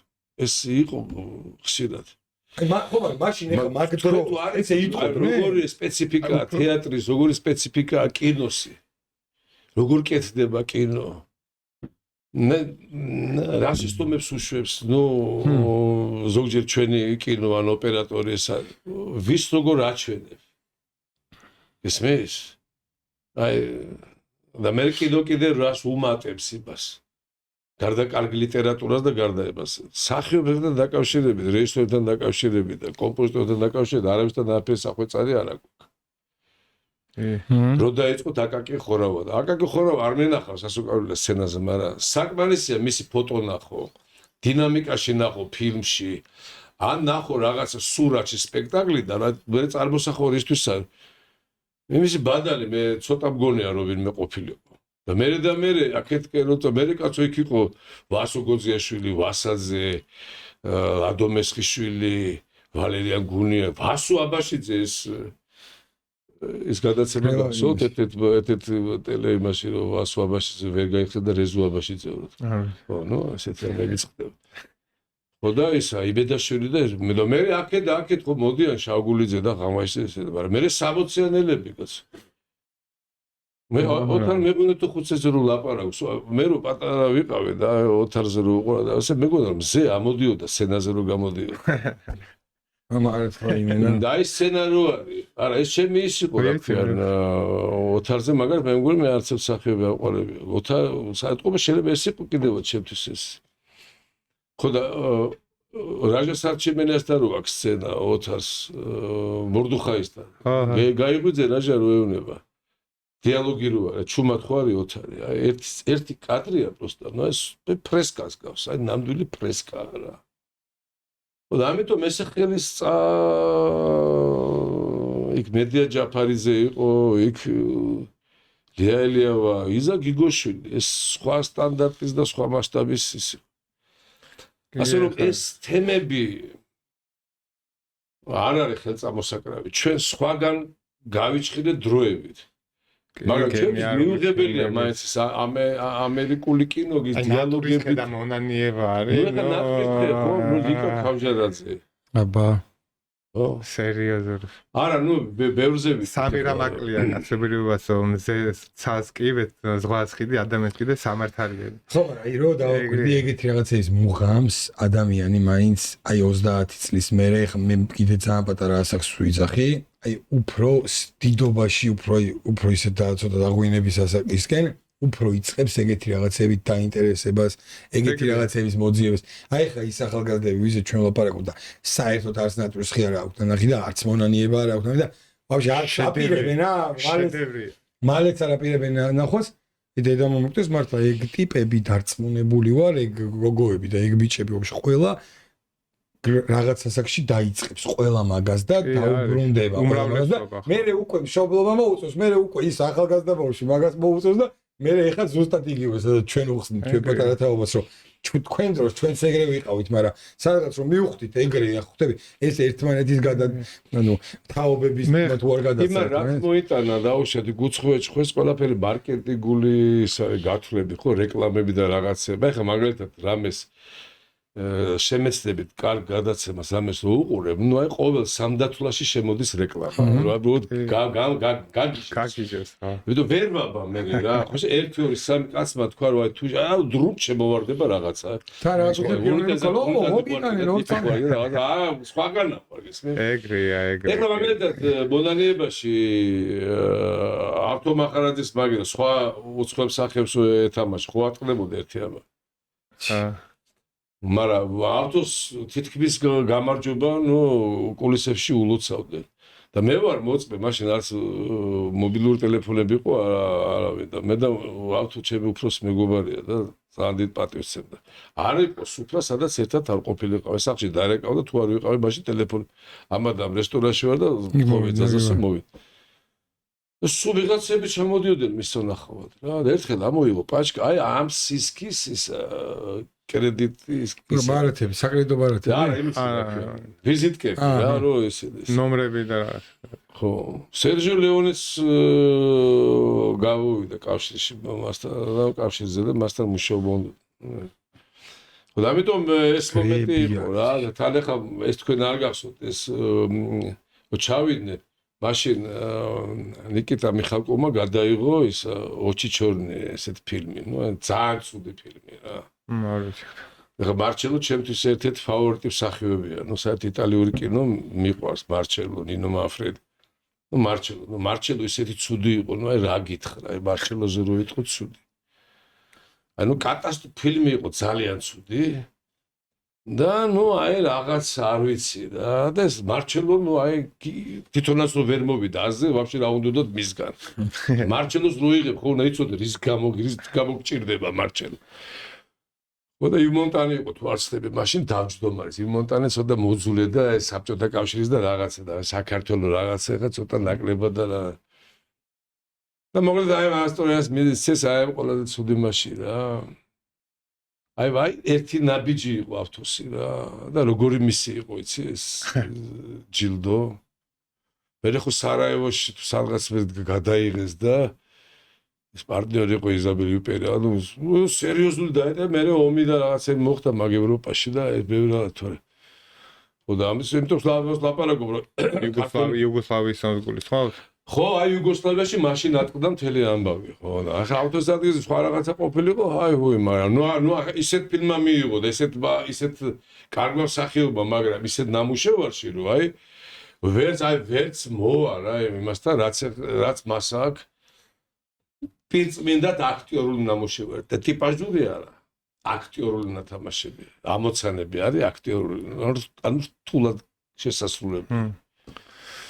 ეს იყო ხშირად აი ხო მაშინ ეხა მაგდრო ესე იყო როგორი სპეციფიკა თეატრის როგორი სპეციფიკა კინოსი როგორ კეთდება კინო რასისტომებს უშვებს ნუ ზოგჯერ ჩვენი კინო ან ოპერატორი ეს ვის როგორ აჩვენებ ესმის აი და მე კიდო კიდე რას უმატებს იმას გარდა კარგი ლიტერატურას და გარდა იმას სახიობებთან დაკავშირებით რეჟისორთან დაკავშირებით და კომპოზიტორთან დაკავშირებით არავისთან არაფერი სახვეწარი არ აქვს რო დაიწყოთ აკაკი ხორავა და აკაკი ხორავა არ მენახავს ასაკავლელ სცენაზე მაგრამ საკმარისია მისი ფოტო ნახო დინამიკაში ნახო ფილმში ან ნახო რაღაცა სურათში სპექტაკლიდან მე წარმოსახო რისთვის არის იმისი ბადალი მე ცოტა მგონია რომ ვინმე ყოფილიყო და მე აქეთკენ როცა მე კაცო იქ იყო ვასო გოძიაშვილი, ვასაძე, ლადო მესხიშვილი, ვალერიან გუნია, ვასო აბაშიძე ეს გადაცემა გახსოვთ ერთ ტელე იმაში რომ ვასო აბაშიძე ვერ გაიხსნა და რეზო აბაშიძე ვრო. ხო, ნუ ესეთი ამბიცხდება. ხო და ისა იბედაშვილი და მე აქეთ ხო მოდიან შავგულიძე და ღამაისე მაგრამ მე 60-იანელები კაცო მე ოთარ მეგონა თუ ხუცეზე რო ლაპარაკს მე რო პატარა ვიყავე და ოთარზე რო უყურა და ასე მეგონა მზე ამოდიოდა სცენაზე რო გამოდიოდა ამარეთ ხო იმენა და ეს სცენა რო არის არა ეს ჩემი ის იყო რა ქვია ოთარზე მაგარ მე მგონი მე არცებ სახიობი აყოლები ოთარ საერთოდ შეიძლება ეს იყო კიდევ ჩემთვის ეს ხო და რაჟა სარჩიმენიასთან რო აქვს სცენა ოთარს მორდუხაისთან გაიღვიძე რაჟა რო ეუნება დიალოგი რო არა ჩუმად ხო არის ოთარი აი ერთი კადრია პროსტა ნუ ეს ფრესკას გავს აი ნამდვილი ფრესკა რა და ამიტომ ეს ხელის იქ მედია ჯაფარიძე იყო იქ ლეალიავა იზა გიგოშვილი ეს სხვა სტანდარტის და სხვა მასშტაბის ის ასე რომ ეს თემები არ არის ხელწამოსაკრავი. ჩვენ სხვაგან გავიჭრეთ დროებით. მაგრამ ჩემთვის მიუღებელია მაინც ეს ამერიკული კინოგის დიალოგები და მონანიევა არის. ნუ ლიკა ქავჟარაძე. აბა სერიოზულად. არა, ნუ ბევრზე სამი რამაკლია კაცობრიობასო მზე ცასკი ზღვას ხიდი ადამიანს კიდე სამართალია. ხო, აი რო დავაკვირდი ეგეთი რაღაცების მუღამს ადამიანი მაინც აი 30 წლის მერე მე კიდე ძალიან პატარა ასაკს ვიძახი. აი უფრო დიდობაში უფრო ისე და ცოტა დაღვინების ასაკისკენ უფრო იწყებს ეგეთი რაღაცებით დაინტერესებას, ეგეთი რაღაცების მოძიებას. აი ხა ის ახალგაზრდები ვიზე ჩვენ ვლაპარაკობ და საერთოდ არც ნატურის ხი არ აქვს და ნახი და არც მონანიება არ აქვს და ვაფშე არ შაპირებენ მალეც არ აპირებენ ნახვას დედა მომკვდეს მართლა ეგ ტიპები დარწმუნებული ვარ ეგ გოგოები და ეგ ბიჭები ვაფშე ყველა რაღაც ასაკში დაიწყებს ყველა მაგას და დაუბრუნდება და მე უკვე მშობლობა მოუწევს მე უკვე ის ახალგაზრდა ბავშვი მაგას მოუწევს და მე ეხლა ზუსტად იგივე სადაც ჩვენ უხსნით ჩვენ პატარა თაობას რომ თქვენ დროს ჩვენც ეგრე ვიყავით მაგრამ სადღაც რომ მივხვდით ეგრე ხვდები ეს ერთმანეთის ანუ თაობების თუ არ გადაცეთ იმან რაც მოიტანა დაუშვეთი გუცხოეჭხვეს ყველაფერი მარკეტინგული გათვლები ხო რეკლამები და რაღაცები ეხლა მაგალითად რამეს შემეცდებით კარგ გადაცემას ამას რო უყურებ, ნუ აი ყოველ სამდათვლაში შემოდის რეკლამა. უბრალოდ გაგიჟებს, რა. ვიდო ვერ ვაბა მე რა. ხო ერთ ორი სამი კაცმა თქვა რომ აი თუ დრუნ შემოვარდება რაღაცა. თან რა სხვაგან ვარ ისმე. ეგრეა. ეხლა მაგალითად მონანიებაში არტო მახარაძის მაგერა სხვა უცხოებს სახებს ეთამაში ხო ატყდებოდა ერთი აბა. მაგრამ ავტოს თითქმის გამარჯობა, ნუ კულისებში ულოცავდნენ. და მე ვარ მოწმე, მაშინ არც მობილური ტელეფონები იყო, არავინ და მე და ავტო ჩემი უფროს მეგობარია და ძალიან დიდ პატივს ემდა. არ იყო სუფრა, სადაც ერთად არ ყოფილიყავ, სახში დარეკავდა, თუ არ ვიყავი, მაშინ ტელეფონი ამადამ რესტორანში ვარ და მოვიძაზოსო მოვიდა. სულ ვიღაცები ჩამოდიოდნენ მის სანახავად რა. და ერთხელ ამოიღო პაჩკა, აი ამ სისქის ის კრედიტის ბარათები, საკრედიტო ბარათები. არა, იმის ვიზიტკები რა, რო ესე ნომრები და ხო, სერჟო ლეონეს გავუვიდა კავშირში მასთან და კავშირზე და მასთან მუშაობა უნდა. ხო, ამიტომ ეს მომენტი იყო რა, თან ახლა ეს თქვენ არ გახსოვთ ეს ჩავიდნენ მაშინ ნიკიტა მიხალკოვმა გადაიღო ის ოჩი ჩორნი ესეთ ფილმი, ნუ ძალიან ცუდი ფილმი რა. ეხლა მარჩელო ჩემთვის ერთ-ერთი ფავორიტი მსახიობია, ნუ საერთოდ იტალიური კინო მიყვარს მარჩელო, ნინო მანფრედი. ნუ მარჩელო ისეთი ცუდი იყო, ნუ აი რა გითხრა, აი მარჩელოზე რო იტყო ცუდი. ანუ კატასტროფა ფილმი იყო ძალიან ცუდი. და ნუ აი რაღაც არ ვიცი რა და ეს მარჩელო ნუ აი თვითონაც რო ვერ მოვიდა აზე ვაფშე რა უნდათ მისგან მარჩელოს რო იღებ ხო უნდა იცოდე რის გამო გჭირდება მარჩელო ხო და ივმონტანი იყო თუ არ ცდები მაშინ დავჯდომარის ივმონტანე ცოტა მოძულე და ეს საბჭოთა კავშირის და რაღაცა და საქართველოს რაღაცა ხა ცოტა ნაკლებად და მოკლედ აი ამ ისტორიას მისცეს აი ყველაზე ცუდი მაში რა აი ვაი ერთი ნაბიჯი იყო ავტოსი რა და როგორი მისი იყო იცი ეს ჯილდო მე ხო სარაევოში თუ სადღაც გადაიღეს და ეს პარტნიორი იყო იზაბელი უპერი ანუ სერიოზული და მე ომი და რაღაცები მოხდა მაგ ევროპაში და ეს ბევრი რა თორე ხო და ამის იმიტომ ლაპარაკობ რომ იუგოსლავიის სამგულის ხო ხო აი იუგოსლავიაში მაშინ ატყდა მთელი ამბავი ხო და ახლა ავტოსადგურზე სხვა რაღაცა ყოფილიყო აი ვუი მაგრამ ნუ ისეთ ფილმმა მიიღო და ისეთ კარგმა მსახიობმა მაგრამ ისეთ ნამუშევარში რომ აი ვერც მოვა რა იმასთან რაც მას აქვს პირწმინდად აქტიორული ნამუშევარი და ტიპაჟური არა აქტიორული ნათამაშები ამოცანები არის აქტიორული ანუ რთულად შესასრულებელი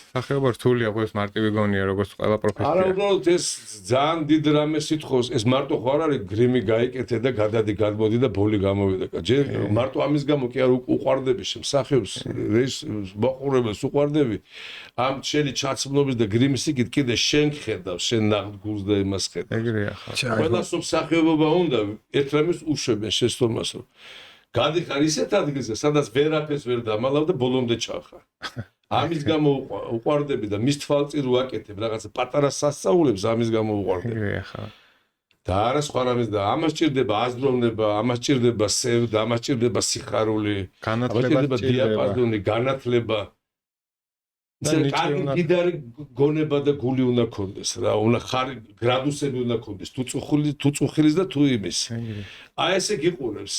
სახეობა რთულია ხო ეს მარტივი გონია როგორც ყველა პროფესია არა უბრალოდ ეს ძალიან დიდ რამეს ითხოვს ეს მარტო ხო არ არის გრიმი გაიკეთე და გადადი გადმოდი და ბოლი გამოვიდა ჯერ მარტო ამის გამო კი არ უყვარდები შემსახიობს მოყურებელს უყვარდები ამ შენი ჩაცმულობის და გრიმის იქით კიდე შენ ხედავ შენ ნაღდ გულს და იმას ხედავ ეგრეა ხო ყველას მსახიობობა უნდა ერთ რამეს უშვებენ შესწორმას რომ გადიხარ ისეთ ადგილზე სადაც ვერაფერს ვერ დამალავ და ბოლომდე ჩავხარ ამის გამო უყვარდები და მის თვალწინ ვაკეთებ რაღაცა პატარა სასწაულებს ამის გამო უყვარდები. ახლა და არა სხვა რამის და ამას ჭირდება აზროვნება, ამას ჭირდება სევდა, ამას ჭირდება სიხარული, განათლება დიაპაზონი, განათლება. კარგი მდიდარი გონება და გული უნდა კონდეს რა, უნდა ხარი გრადუსები უნდა კონდეს, თუ წუხილის და თუ იმის. აი ესე გიყურებს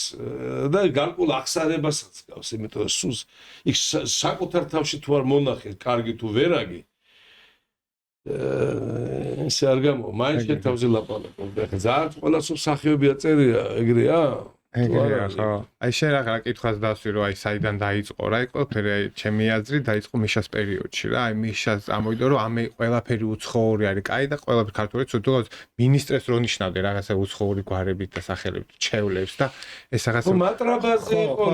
და გარკვეულ ახსარებასაც გავს, იმიტომ რომ სულს იქ საკუთარ თავში თუ არ მონახე, კარგი თუ ვერაგი ესე არ გამო, მაინც შენ თავზე ლაპარაკობ. ახლა ძალიან ყველას მსახიობია წერია, ეგრეა? ეგრეა ხო. აი შენ რა კითხვას დასვი რომ აი საიდან დაიწყო რა, იქ ყველაფერი აი ჩემი აზრით დაიწყო მიშას პერიოდში რა. აი მიშას ამოიდო რომ ამე ყველაფერი უცხოური არის, კაი და ყველაფერი ქართული ცუდად მინისტრებს რო ნიშნავდი რაღაცა უცხოური გვარებით და სახელებით ჩევლებს და ეს რაღაცა ხო მატრაბაზე იყო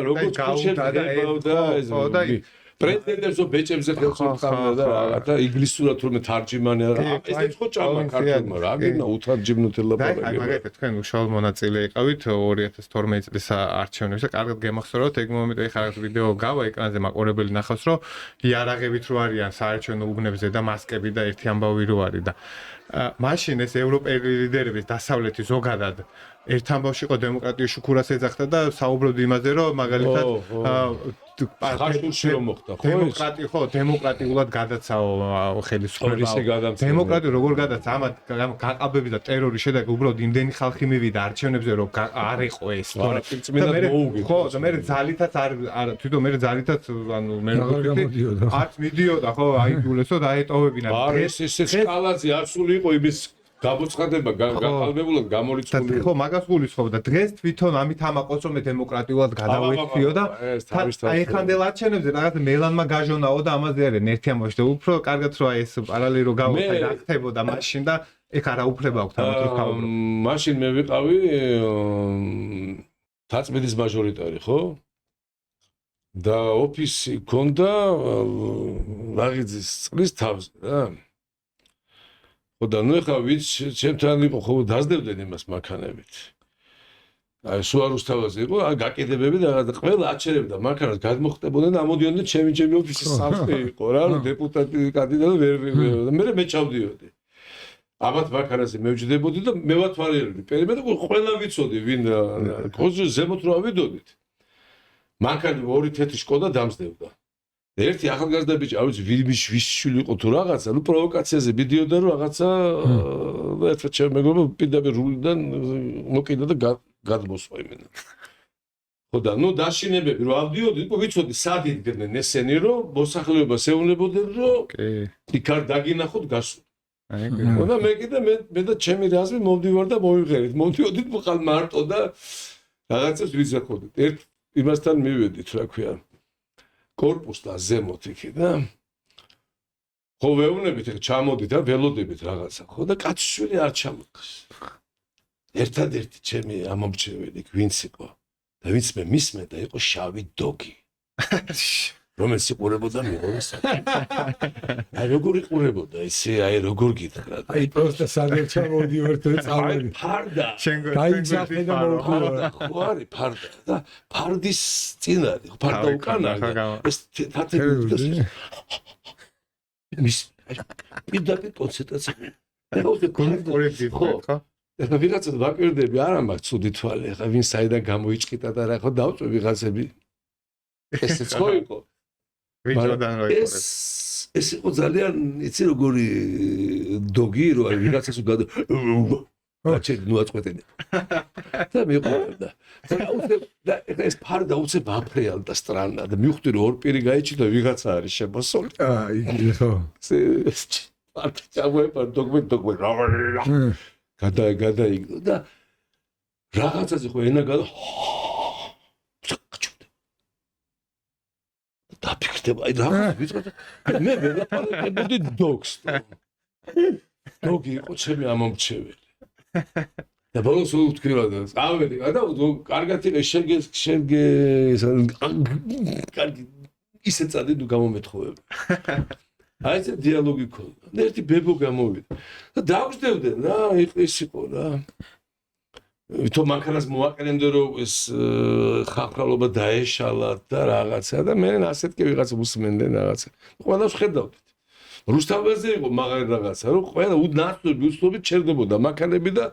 როგორც გავუდა ეს პრეზიდენტებს ბეჭებზე ხელს უწყავდა და რაღაცა ინგლისურად თურმე თარჯიმანი არა ეს ხო ჭამა ქართულმა რა გინდა უთარჯიმნოთ ლაპარაკი აი მაგალითად თქვენ უშუალო მონაწილე იყავით 2012 წლის არჩევნებში და კარგად გემახსოვროთ ეგ მომენტი ხარ რაღაც ვიდეო გავა ეკრანზე მაყურებელი ნახავს რომ იარაღებით რო არიან საარჩევნო უბნებზე და მასკები და ერთი ამბავი რო არის და მაშინ ეს ევროპელი ლიდერების დასავლეთი ზოგადად ერთ ამბავში იყო დემოკრატიის შუქურას ეძახდა და საუბრობდი იმაზე რომ მაგალითად ხაშტურში რომ მოხდა ხო დემოკრატია ხო დემოკრატიულად გადაცაო ხელისუფლება დემოკრატია როგორ გადაცა ამათ გაყალბები და ტერორის შედეგი უბრალოდ იმდენი ხალხი მივიდა არჩევნებზე რომ არ იყო ეს ხო და მე ძალითაც არ თვითონ მე ძალითაც ანუ მე არც მიდიოდა ხო აი გულესო დაეტოვებინა ეს სკალაზე არსული იყო იმის გამოცხადება გაყალბებულად გამორიცხული ხო მაგას გულისხმობ და დღეს თვითონ ამით ამაყოს რომ დემოკრატიულად გადავექციო და აი ხანდელ არჩევნებზე რაღაცა მელანმა გაჟონაო და ამაზე არის ერთი ამბავში და უფრო კარგად რომ აი ეს პარალელი რო გავუხდა და ხდებოდა მაშინ და ეხ არა უფლება აქვს ამათოს თავბრობ მაშინ მე ვიყავი თაწმიდის მაჟორიტარი ხო და ოფისი ქონდა რაღიძის წყლის თავზე რა ხო და ნუ ეხლა ვიც ჩემთან იყო ხო დაძდებდნენ იმას მანქანებით აი სუარუსთავაზე იყო გაკიდებები და ყველა აჩერებდა მანქანას გადმოხტებოდნენ და ამოდიოდნენ ჩემი ოფისის სახლი იყო რა დეპუტატი კანდიდატი ვერ მე მე ჩავდიოდი ამათ მანქანაზე მევჯდებოდი და მე ვათვალიერდი პერიმეტრ ყველა ვიცოდი ვინ კოზი ზემოთ რო ავიდოდით მანქანა ორი თეთრი შკოდა დამსდებდა ერთი ახალგაზრდა ბიჭი, არ ვიცი, ვის შვილი იყო თუ რაღაცა, ნუ პროვოკაციაზე მიდიოდა რომ რაღაცა ერთად ჩემ მეგობრებო პირდაპირ რულიდან მოკიდა და გადმოსვა იმენა. ხო და ნუ დაშინებები რომ ავდიოდი, ვიცოდი სად იდგნენ ესენი რომ მოსახლეობას ეუნებოდნენ რომ იქ არ დაგინახოთ გასულ. ხო და მე კიდე მე და ჩემი რაზმი მომდივარ და მოვიღერით. მომდიოდით მოყალ მარტო და რაღაცას ვიზახოდით. ერთ იმასთან მივედით, რა ქვია. კორპუსთან ზემოთ იქი და ხო ვეუბნებით ეხა ჩამოდით და ველოდებით რაღაცა ხო და კაცშვილი არ ჩამოდგეს ერთადერთი ჩემი ამომრჩეველი ვინც იყო და ვინც მე მისმე და იყო შავი დოგი რომელიც იყურებოდა მიღოს აი როგორ იყურებოდა ისე აი როგორ გითხრა აი პროსტა სადერ ჩამოდივართ და წავედი ფარდა გაიძახე და მოვხურა ხო არის ფარდა და ფარდის წინა ფარდა უკანა ეს თათები მის პირდაპირ კონცენტრაცია ხო ეხლა ვიღაცა ვაკვირდები არა მაქვს ცუდი თვალი ეხლა ვინ საიდან გამოიჭყიდა და რა ხო დავწვევ ვიღაცები ესეც ხო იყო ეს იყო ძალიან იცი როგორი დოგი რო არის ვიღაცას უგადო აჩენ ნუ აწყვეტენ და მიყურებდა და ეს ფარდა უცებ აფრეალდა სტრანა და მივხვდი რომ ორ პირი გაიჩი და ვიღაცა არის შემოსული აი ხო ფარდა ჩავეპარ დოგმე გადაიგდო და რაღაცაზე ხო ენა გადა დაფიქრდება აი რა ვიცოდი მე ველაპარაკებოდი დოგს დოგი იყო ჩემი ამომრჩეველი და ბოლოს უთქვილა და წავედი და კარგად იყო შენგე კარგი ისე წადი თუ გამომეთხოვები აი ეს დიალოგი ქონდა ერთი ბებო გამოვიდა და დაგვждებდნენ რა ის იყო რა თო მანქანას მოაყენებდნენ რომ ეს ხალხალობა დაეშალათ და რაღაცა და მე ასეთკე ვიღაც უსმენდნენ რაღაცა. ყველას ხედავდით. რუსთაველზე იყო მაგარი რაღაცა, რომ ყველა უდნასტები უცნობი ჩერდებოდა მანქანები და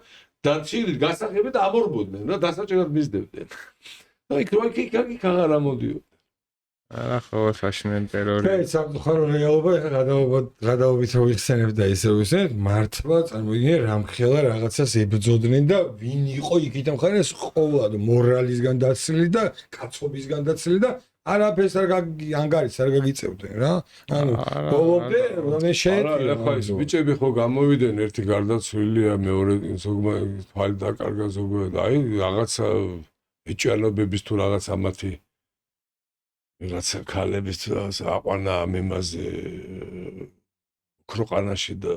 დაჩილით გასახებით ამორბოდნენ რა დასაჭერად მისდევდნენ. და იქ აღარ ამოდიოდა. არა ხო საშინელი ტერორი. ეს სამწუხარო რეალობა ეხლა გადაობით რო იხსენებ და ისე ვისენებ მართლა წარმოიდგინე რამხელა რაღაცას ებრძოდნენ და ვინ იყო იქით მხარე ეს ყოვლად მორალისგან დაცლილი და კაცობისგან დაცლილი და არაფერს არ ანგარიშს არ გაგიწევდნენ რა ანუ ბოლომდე როდესაც არა შეეწირა ხო ეს ბიჭები ხო გამოვიდნენ ერთი გარდაცვლილია მეორე ზოგმა თვალი დაკარგა ზოგმა აი რაღაცა ეჭიანობების თუ რაღაც ამათი რაღაცა ქალების თუ აყვანა მემაზე ქროყანაში და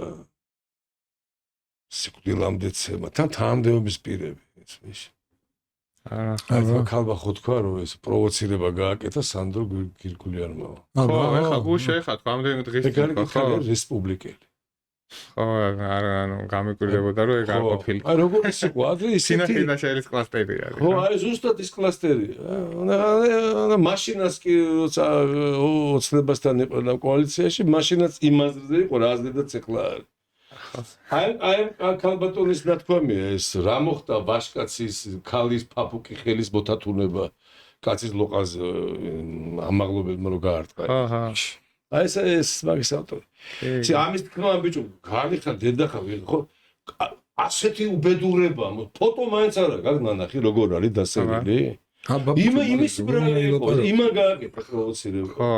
სიკვდილამდე ცემა თან თანამდებობის პირები ეს არა ხალხა ხო თქვა რომ ეს პროვოცირება გააკეთა სანდრო გირგულიანმა ხო ეხლა გუშინ ეხლა ამდენი დღის წინ ხო რესპუბლიკელი ხო არა ანუ გამიკვირდებოდა რომ ეგ არ ყოფილი აი როგორ ის იყო ადრე ისეთი სინახი და შეელის კლასტერი არის ხო აი ზუსტად ის კლასტერია და მაშინაც კი როცა ოცნებასთან იყო და კოალიციაში მაშინაც იმაზე იყო რა აზრიდაც ეხლა არის აი ქალბატონის ნათქვამია ეს რა მოხდა ვაშკაცის ქალის ფაფუკი ხელის მოთათუნება კაცის ლოყაზე ამაღლობებმა რო გაარტყა აჰა აი ეს მაგის ავტორი ამის თქმა ბიჭო განიხარ დედახა ხო ასეთი უბედურება ფოტო მაინც არა გაგნანახი როგორ არის დასერილი იმის ბრალი იყო იმან გააკეთა პროვოცირება ხო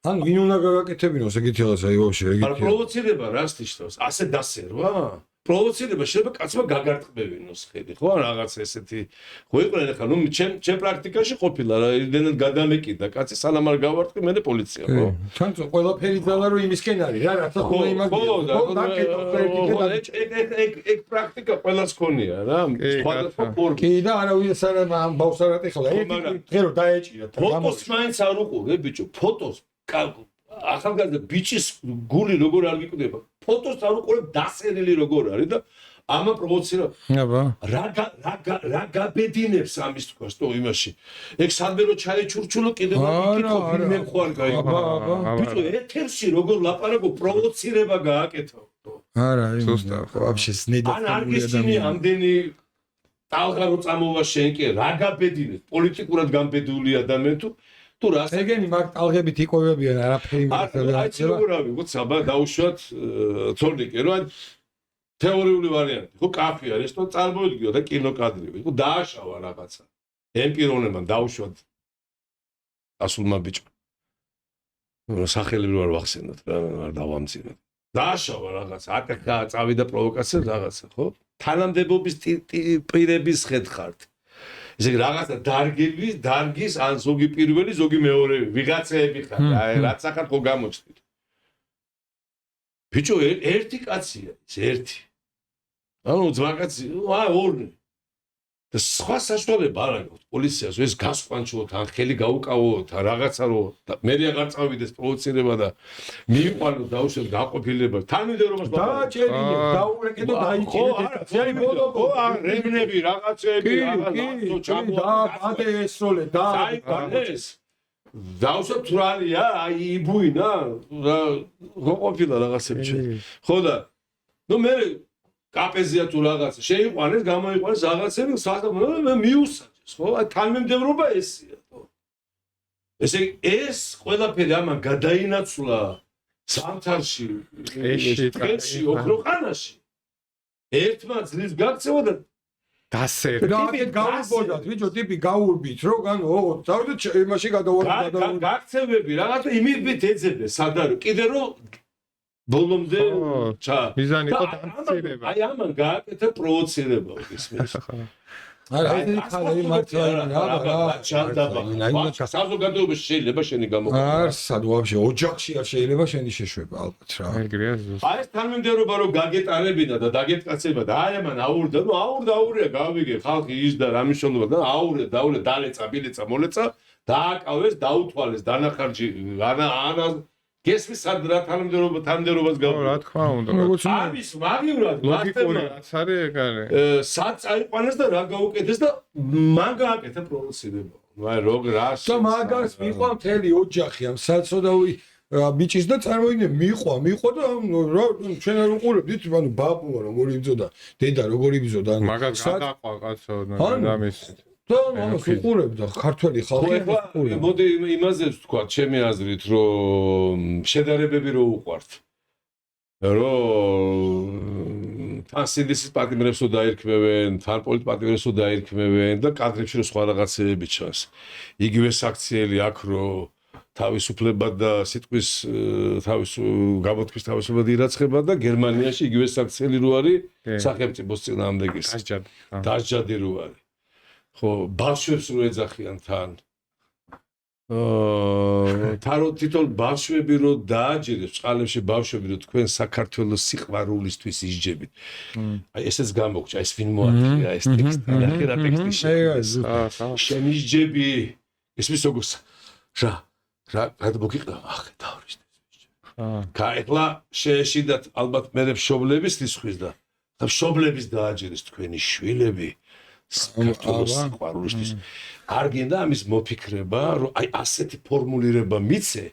ან ვინ უნდა გაგაკეთებინოს ეგეთი რაღაცა აი ვაფშე ეგეთი არა პროვოცირება რას ნიშნავს ასე დასერვა პროვოცირება შეიძლება კაცმა გაგარტყმევინოს ხედი ხო რაღაც ესეთი ხო იყვნენ ახლა ნუ ჩემ პრაქტიკაში ყოფილა რა იმდენად გადამეკიდა კაცი სანამ არ გავარტყი მე პოლიცია ხო თან ყველაფერი ძალა რომ იმისკენ არის რა რაცა ხო ეგ პრაქტიკა ყველას ქონია რა სხვადასხვა ფორმით კი და არავის არ ამ ბავშვს არ ატეხლა ერთი დღე რომ დაეჭირა ფოტოს მაინც არ უყურე ბიჭო ფოტოს ახალგაზრდა ბიჭის გული როგორ არ გიკვდება ფოტოს არ უყურებ დასერილი როგორ არის და ამა პროვოცირა აბა რა გაბედინებს ამის თქოს თო იმაში ეგ სადმე რო ჩაეჩურჩულო კიდევ იკითხო ვინმე ხوار გაიგო ბიჭო ეთერში როგორ ლაპარაკო პროვოცირება გააკეთა არა ვაფშე სნეიდა ან არ გისწინი ამდენი ტალღა რო წამოვა შენ კი რა გაბედინებს პოლიტიკურად გამბედული ადამიანი თუ რას ეგენი მაგ ტალღებით იყვებიან არაფერი აი როგორ არის ხო საბა დაუშვათ თორნიკე რომ თეორიული ვარიანტი ხო კაფე არის თუ წარმოიდგინო და კინოკადრები ხო დააშავა რაღაცა ემპირონებმა დაუშვათ ასულმა ბიჭო სახელები არ ვახსენოთ რა არ დავამცინოთ დააშავა რაღაცა აკაკა წავიდა პროვოკაცია რაღაცა ხო თანამდებობის პირების ხედხართ ესე რაღაცა დარგის ან ზოგი პირველი ზოგი მეორე ვიღაცეები ხარ აი რაც ახალ ხო გამოჩნდით ბიჭო ერთი კაცია ეს ერთი ანუ ძმაკაცი აი ორი და სხვა საშუალება არ აქვს პოლიციას ეს გასყვანჩოთ ან ხელი გაუკავოთ რაღაცა რომ მე აღარ წავიდეს პროვოცირება და მიიყვანო დაუშვათ გაყოფილება თანმიმდევრობას დააჭერინე დაურეკე და დაიჭირე ხო რეგნები რაღაცები და ესროლე და ეს დაუშვათ თრალია აი იბუინა რა ყოფილა რაღაცები ხო და ნუ მე კაპეზია თუ რაღაცა შეიყვანეს გამოიყვანეს რაღაცები მე მიუსაჯეს ხო აი თანმიმდევრობა ესია ხო ესე ეს ყველაფერი ამან გადაინაცვლა სამთარში ეში ოქროყანაში ერთმა ძლივს გაქცევა და დასერე და აქეთ გაურბოდათ ბიჭო ტიპი გაურბით რო განო დავდეთ იმაში გადავარდა გაქცევები რაღაცა იმით ეძებდეს სადარო კიდე რომ ბოლომდე მიზანი იყო დამცირება აი ამან გააკეთა პროვოცირება ისმის არა ეს ხალხი მართლა რა საზოგადოებაში შეიძლება შენი გამოყენება არსად ვაფშე ოჯახში არ შეიძლება შენი შეშვება ალბათ რა ეგრეა ზუსტად აი ეს თანმიმდევრობა რომ გაგეტარებინა და დაგეტკაცება და აი ამან აურდა ნუ აურია გავიგე ხალხი ის და რა მნიშვნელობა და აურია დალეცა ბილეცა მოლეცა დააკავეს დაუთვალეს დანახარჯი ანა გესმის სად რა თანამდებობას რა გავყო თქმა უნდა. ამის მაგივრად ლოგიკური რაც არის ეგ არის. სად წაიყვანეს და რა გაუკეთეს და მან გააკეთა პროვოცირება. აი როგ რას და მაგას მიყვა მთელი ოჯახი ამ საცოდავი ბიჭის და წარმოიდგინე მიყვა და რა ჩვენ არ უყურებდით ანუ ბაბუა როგორი იბრძოდა დედა როგორი იბრძოდა ანუ მაგას გადაყვა კაცო ამის და ამას უყურებდა ქართველი ხალხი ხო მოდი იმაზე ვთქვა ჩემი აზრით რომ შედარებები რო უყვართ რომ თან სინდისის პატიმრებსო დაირქმევენ თან პოლიტპატიმრებსო დაირქმევენ და კადრებში რო სხვა რაღაცეები ჩანს იგივე საქციელი აქ რო თავისუფლება და სიტყვის გამოთქმის თავისუფლება ირაცხება და გერმანიაში იგივე საქციელი რო არის სახელმწიფოს წინააღმდეგის დასჯადი რო არის ხო ბავშვებს რო ეძახიან თან თვითონ ბავშვები რო დააჯერებს წყალებში ბავშვები რო თქვენ საქართველოს სიყვარულისთვის ისჯებით აი ესეც გამოგჭა ეს ვინ მოაქვს ეს ტექსტი რა ტექსტი შენ ისჯები ისმის როგორც რა მოგიყდა ახლა დავრისტეს გაიხლა შეეშიდათ ალბათ მე მშობლების რისხვის და მშობლების დააჯერეს თქვენი შვილები საქართველოს სიყვარულისთვის არ გინდა ამის მოფიქრება რომ აი ასეთი ფორმულირება მიცე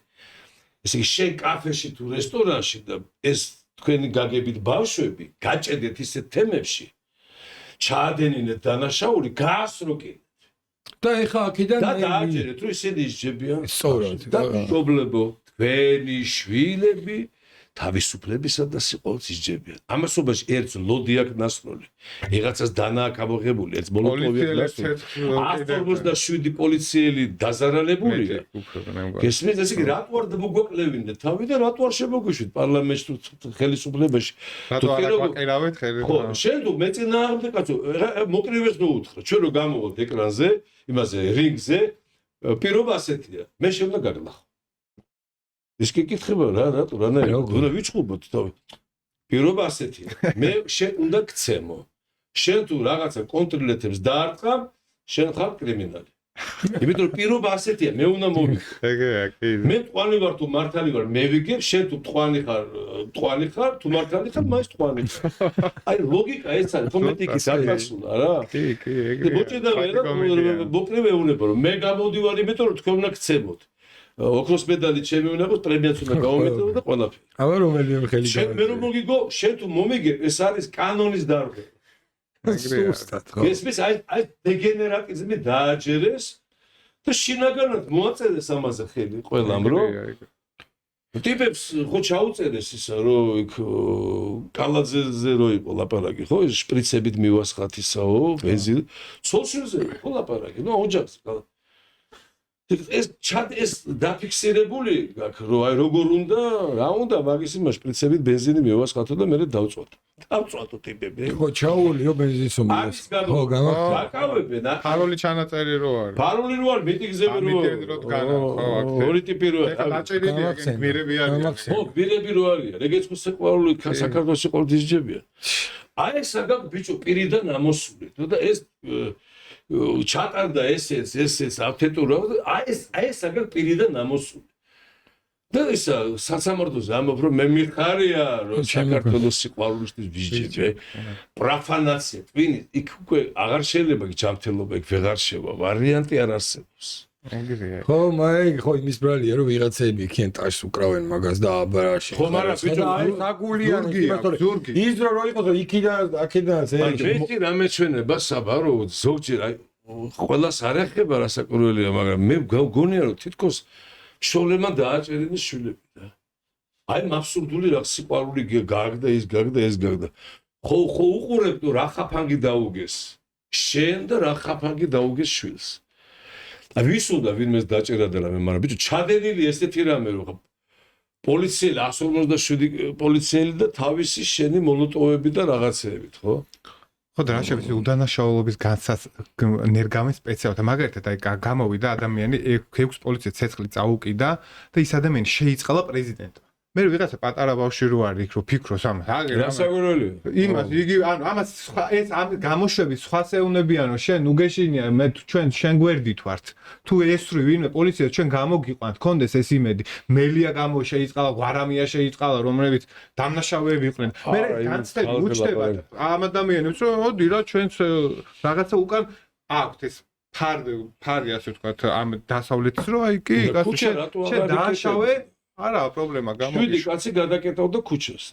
ესე იგი შენ კაფეში თუ რესტორანში და ეს თქვენი გაგებით ბავშვები გაჭედეთ ისეთ თემებში ჩაადენინეთ დანაშაული გაასროკი და ეხა აქედან და დააჯერეთ რომ ისინი ისჯებიან სწორად და მშობლებო თქვენი შვილები თავისუფლებისა და სიყვარულის ისჯებიან ამასობაში ერთს ლოდი აქვს ნასროლი იღაცას დანა აქვს ამოღებული ერთს მოლოტოვი აქვს 147 პოლიციელი დაზარალებულია გესმით ესე იგი რატო არ მოგვაკლევინეთ თავი და რატო არ შემოგვიშვით პარლამენტში თუ ხელისუფლებაში რატო არ აკვაკერავეთ ხელი ხო შენ თუ მეწინააღმდეგ კაცო მოკრივეს რო უთხრა ჩვენ რო გამოვვალთ ეკრანზე იმაზე რინგზე პირობა ასეთია მე შემდა გაგლახო ის კი კითხება რა რატო რანაირად უნდა ვიწყუბოთ თავი პირობა ასეთია მე შენ უნდა გცემო შენ თუ რაღაცა კონტროლეთებს დაარტყამ შენ ხარ კრიმინალი იმიტომ რომ პირობა ასეთია მე უნდა მოვიქ ეგეა კი მე თყვანი ვარ თუ მართალი ვარ მე ვიგებ შენ თუ თყვანი ხარ თუ მართალი ხარ მაინც თყვანი აი ლოგიკა ეს არის ფონეტიკის აკაცულა რა კი ეგეა მოჭედა რა მოკლე მეუნება რომ მე გამოდივარ იმიტომ რომ თქვენ უნდა გცემოთ ოქროს медаლი ჩემი უნდა ყოს პრემიაც უნდა გავამეტო და ყველაფერი. აბა რომელიმე ხელი შენ მე რომ მოგიგო შენ თუ მომიგებ ეს არის კანონის დარღვევა. ესმის აი დეგენერატიზმი დააჯერეს და შინაგანად მოაწერეს ამაზე ხელი ყველამ რომ ტიპებს ხო ჩაუწერეს ისა რომ იქ კალაძეზე რო იყო ლაპარაკი ხო ეს შპრიცებით მივასხათ ისაო ბენზინი სოციალზე ხო ლაპარაკი ნუ ოჯახს ეს დაფიქსირებული გაქვს რომ აი როგორ უნდა რა უნდა მაგის იმას შპრიცებით ბენზინი მივასხათო და მე დავწვათო ტიპები ხო ჩაულიო ბენზინსომეს ხო გამაკავებენ ფარული ჩანაწერი რო არის ფარული რო არის მიტინგზები რო ორი ტიპი რო ეხლა დაჭერილია გმირები არიან ხო გმირები რო არიან ეგეც ხო სიყვარული საქართველოს სიყვარულის ისჯებიან აი ეს აგა ბიჭო პირიდან ამოსული და ეს ჩატარდა ეს ავთენტურა აი ეს აგა პირიდან ამოსული და ეს სასამართლოზე ამბობ რომ მე მიხარია რომ საქართველოს სიყვარულისთვის ვისჯები პროფანაცია ტვინი იქ უკვე აღარ შეიძლება ჯანმრთელობა იქ ვეღარ შევა ვარიანტი არ არსებობს ეგრეა ხო მაი ხო იმის ბრალია რომ ვიღაცები იქენ ტაშს უკრავენ მაგას და აბარაში ხო მაგრამ ბიჭო ზურგი ის რო იყოს აქედან მე რამე ჩვენება საბა რომ ზოგჯერ აი ყველას არ ეხება რასაკვირველია მაგრამ მე გგონია რომ თითქოს შოლებმა დააჭერინის შვილები და აი აბსურდული რა სიყვარული გაგდა ის გაგდა ხო უყურებ თუ რა ხაფანგი დაუგეს შენ და რა ხაფანგი დაუგეს შვილს აი ვის უნდა ვინმეს დაჭერა და რამე მაგრამ ბიჭო ჩადენილი ესეთი რამე რომ პოლიციელი 157 პოლიციელი და თავისი შენი მოლოტოვები და რაღაცეებით ხო ხო და რა შეიძლება უდანაშაულობის ნერგავენ სპეციალთა მაგალითად აი გამოვიდა ადამიანი 6 პოლიცია ცეცხლი წაუკიდა და ის ადამიანი შეიწყალა პრეზიდენტმა მე ვიღაცა პატარა ბავშვი რო არის იქ რო ფიქრობს ამას რასაკვირველია იმას იგი ანუ ამას ეს ამ გამოშვების სხვა ეუნებიანო შენ უგეშინია მე ჩვენ შენ გვერდით ვართ თუ ესრი ვინმე პოლიცია ჩვენ გამოგიყვანთ კონდეს ეს იმედი მელია გამო შეიწყალა გვარამია შეიწყალა რომლებიც დამნაშავეები იყვნენ მე განცდები უჩდება ამ ადამიანებს რომ მოდი რა ჩვენც რაღაცა უკან აქვთ ეს ფარი ასე ვთქვათ ამ დასავლეთის რო აი კი შენ დააშავე არა პრობლემა გამოდი 7 კაცი გადაკეტავდა ქუჩას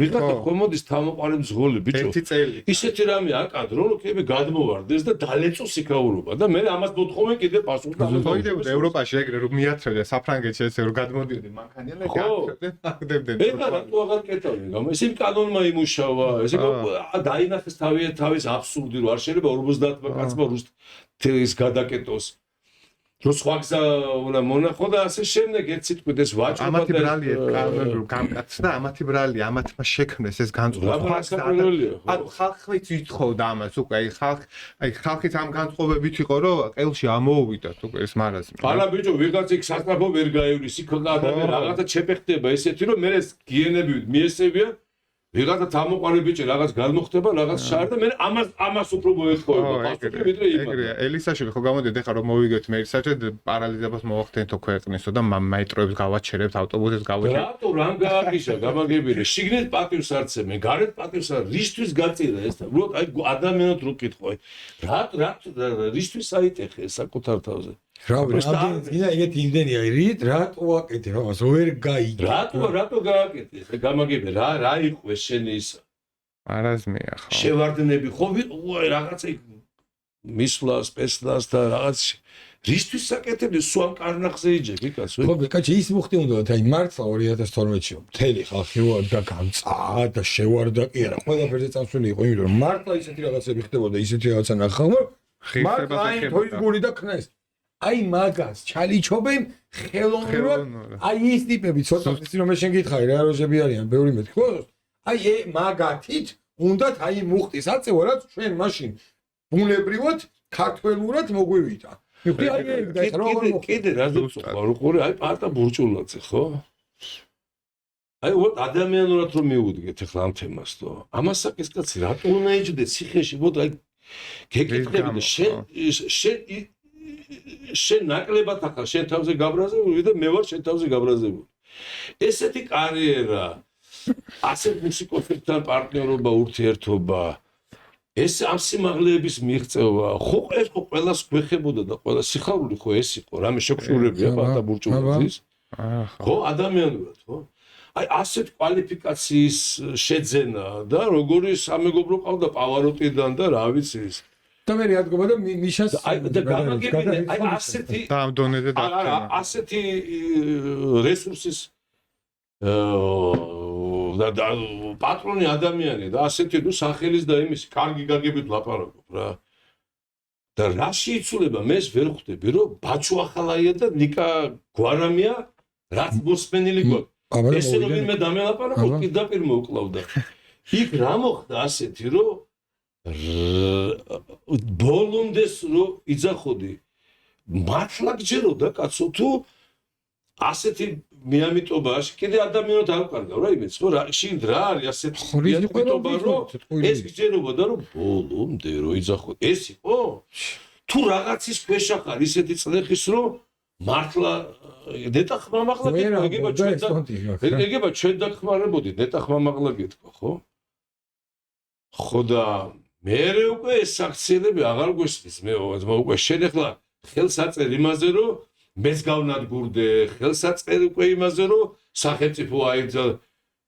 ვიღაცა ხომ მოდის თავმოყარი მძღოლი ბიჭო ერთი წელი ისეთი რამე აკადრო რომ კები გადმოვარდეს და დალეწო სიქაურობა და მე ამას მოთხოვენ კიდე პასუხი გამოიდებოდა ევროპაში ეგრე რომ მიაცრევდნენ საფრანგეთში ესე რომ გადმოდიოდნენ მანქანიდან და გააკეთებდნენ აკდებდნენ ეხლა რატო აღარ კეტავენ გამო ესე კანონმა იმუშავა ესე დაინახეს თავის აბსურდი რომ არ შეიძლება 50 კაცმა რუსეთის გადაკეტოს რო სხვა გზა უნდა მონახო და ასე შემდეგ ერთ სიტყვით ეს ვაჭრობა ამათი ბრალია გამკაცდა ამათი ბრალია ამათმა შექმნეს ეს განწყობა ანუ ხალხიც ითხოვდა ამას უკვე აი ხალხიც ამ განწყობებით იყო რომ ყელში ამოუვიდათ უკვე ეს მარაზმი არა ბიჭო ვიღაც იქ სასწრაფო ვერ გაივლის იქ ადამიანი რაღაცა ჩეპეხდება ესეთი რომ მე ეს გიენები მიესებიან ვიღაცა თამოყარი ბიჭი რაღაც გამოხდება რაღაც შარ და მე ამას უფრო მოეხმოება პასუხი ვიდრე იმას ელისაშვილი ხო გამოდიეთ ეხლა რომ მოვიგებთ მე საერთოდ პარალიზებას მოახდენთო ქვეყნისო და მეტროებს გავაჩერებთ ავტობუსებს გავაჩერებთ რატო რამ გააგიშა გამაგებინე შიგნით პატივს არცემენ გარეთ პატივს არ რისთვის გაწირა ეს უბრალოდ აი ადამიანად რო კითხო რატო რისთვის აიტეხე საკუთარ თავზე რავი მინდა ეგეთი იმდენია რით რატო აკეთე ამას ვერ გაიგე რატო გააკეთე ეს გამაგებე რა იყო შენი ის მარაზმია ხო შევარდნები ხო რაღაცა მისვლას პესლას და რაღაც რისთვის საკეთებდი სულ კარნახზე იჯები კაცო ხო კაცი ის მოხდი უნდა აი მართლა 2012-ში მთელი ხალხი ვარ და გამწა და შევარდა კი არა ყველაფერზე წამსველი იყო იმიტომ რომ მართლა ისეთი რაღაცები ხდებოდა ისეთი რაღაცა ნახავმა მართლა აი თოის გული და ქნეს აი მაგას ჩალიჩობენ ხელოვნურად აი ის ტიპები ცოტა ისე რომ შენ გითხარი რა როჟები არიან ბევრი მეთქი ხო აი მაგათით უნდათ აი მუხტის აწევა რაც ჩვენ მაშინ ბუნებრივად ქართველურად მოგვივიდა მიხდი აი ეს როგორ კიდე რა ზუსტად როგორ აი პარტა ბურჭულაძე ხო აი უბრალოდ ადამიანურად რომ მიუდგეთ ახლა ამ თემას თო ამასაკის კაცი რატო უნდა იჯდეს ციხეში ბოდ აი გეკითხები და შენ ნაკლებად ახლა შენ თავზე გაბრაზებული და მე ვარ შენ თავზე გაბრაზებული ესეთი კარიერა ასეთ მუსიკოსებთან პარტნიორობა ურთიერთობა ეს ამ სიმაღლეების მიღწევა ხო ეს ხო ყველას გვეხებოდა და ყველა სიხარული ხო ეს იყო რამე შეგშურებია პარტა ბურჭულაძის ხო ადამიანურად ხო აი ასეთ კვალიფიკაციის შეძენა და როგორი სამეგობრო ყავდა პავაროტიდან და რა ვიცი ის და მე რადგომა და მიშას აი და გამაგებინე აი ასეთი და ამ დონეზე და ასეთი რესურსის და პატრონი ადამიანი და ასეთი თუ სახელის და იმის კარგი გაგებით ლაპარაკობ რა და რაში იცულება მე ეს ვერ ხვდები რომ ბაჩუ ახალაია და ნიკა გვარამია რაც მოსმენილი გვაქვს ესე რომ მე დამელაპარაკო პირდაპირ მოუკლავდა იქ რა მოხდა ასეთი რომ ბოლომდეს რო იძახოდი მართლა გჯეროდა კაცო თუ ასეთი მიამიტობაში კიდე ადამიანად არ ვკარგავ რა იმეც ხო რა შინ რა არის ასეთი მიამიტობა რომ ეს გჯერობდა რომ ბოლომდე რო იძახოდი ეს იყო თუ რაღაცის ქვეშ ახარ ისეთი წლეხის რომ მართლა ნეტა ხმამაღლა ეგება ჩვენ დახმარებოდით ნეტა ხმამაღლა გეთქვა ხო ხო და მე უკვე ეს საქციელები აღარ გვესმის მე უკვე შენ ახლა ხელს აწერ იმაზე რომ მეც გავნადგურდე ხელს აწერ უკვე იმაზე რომ სახელმწიფო აიძა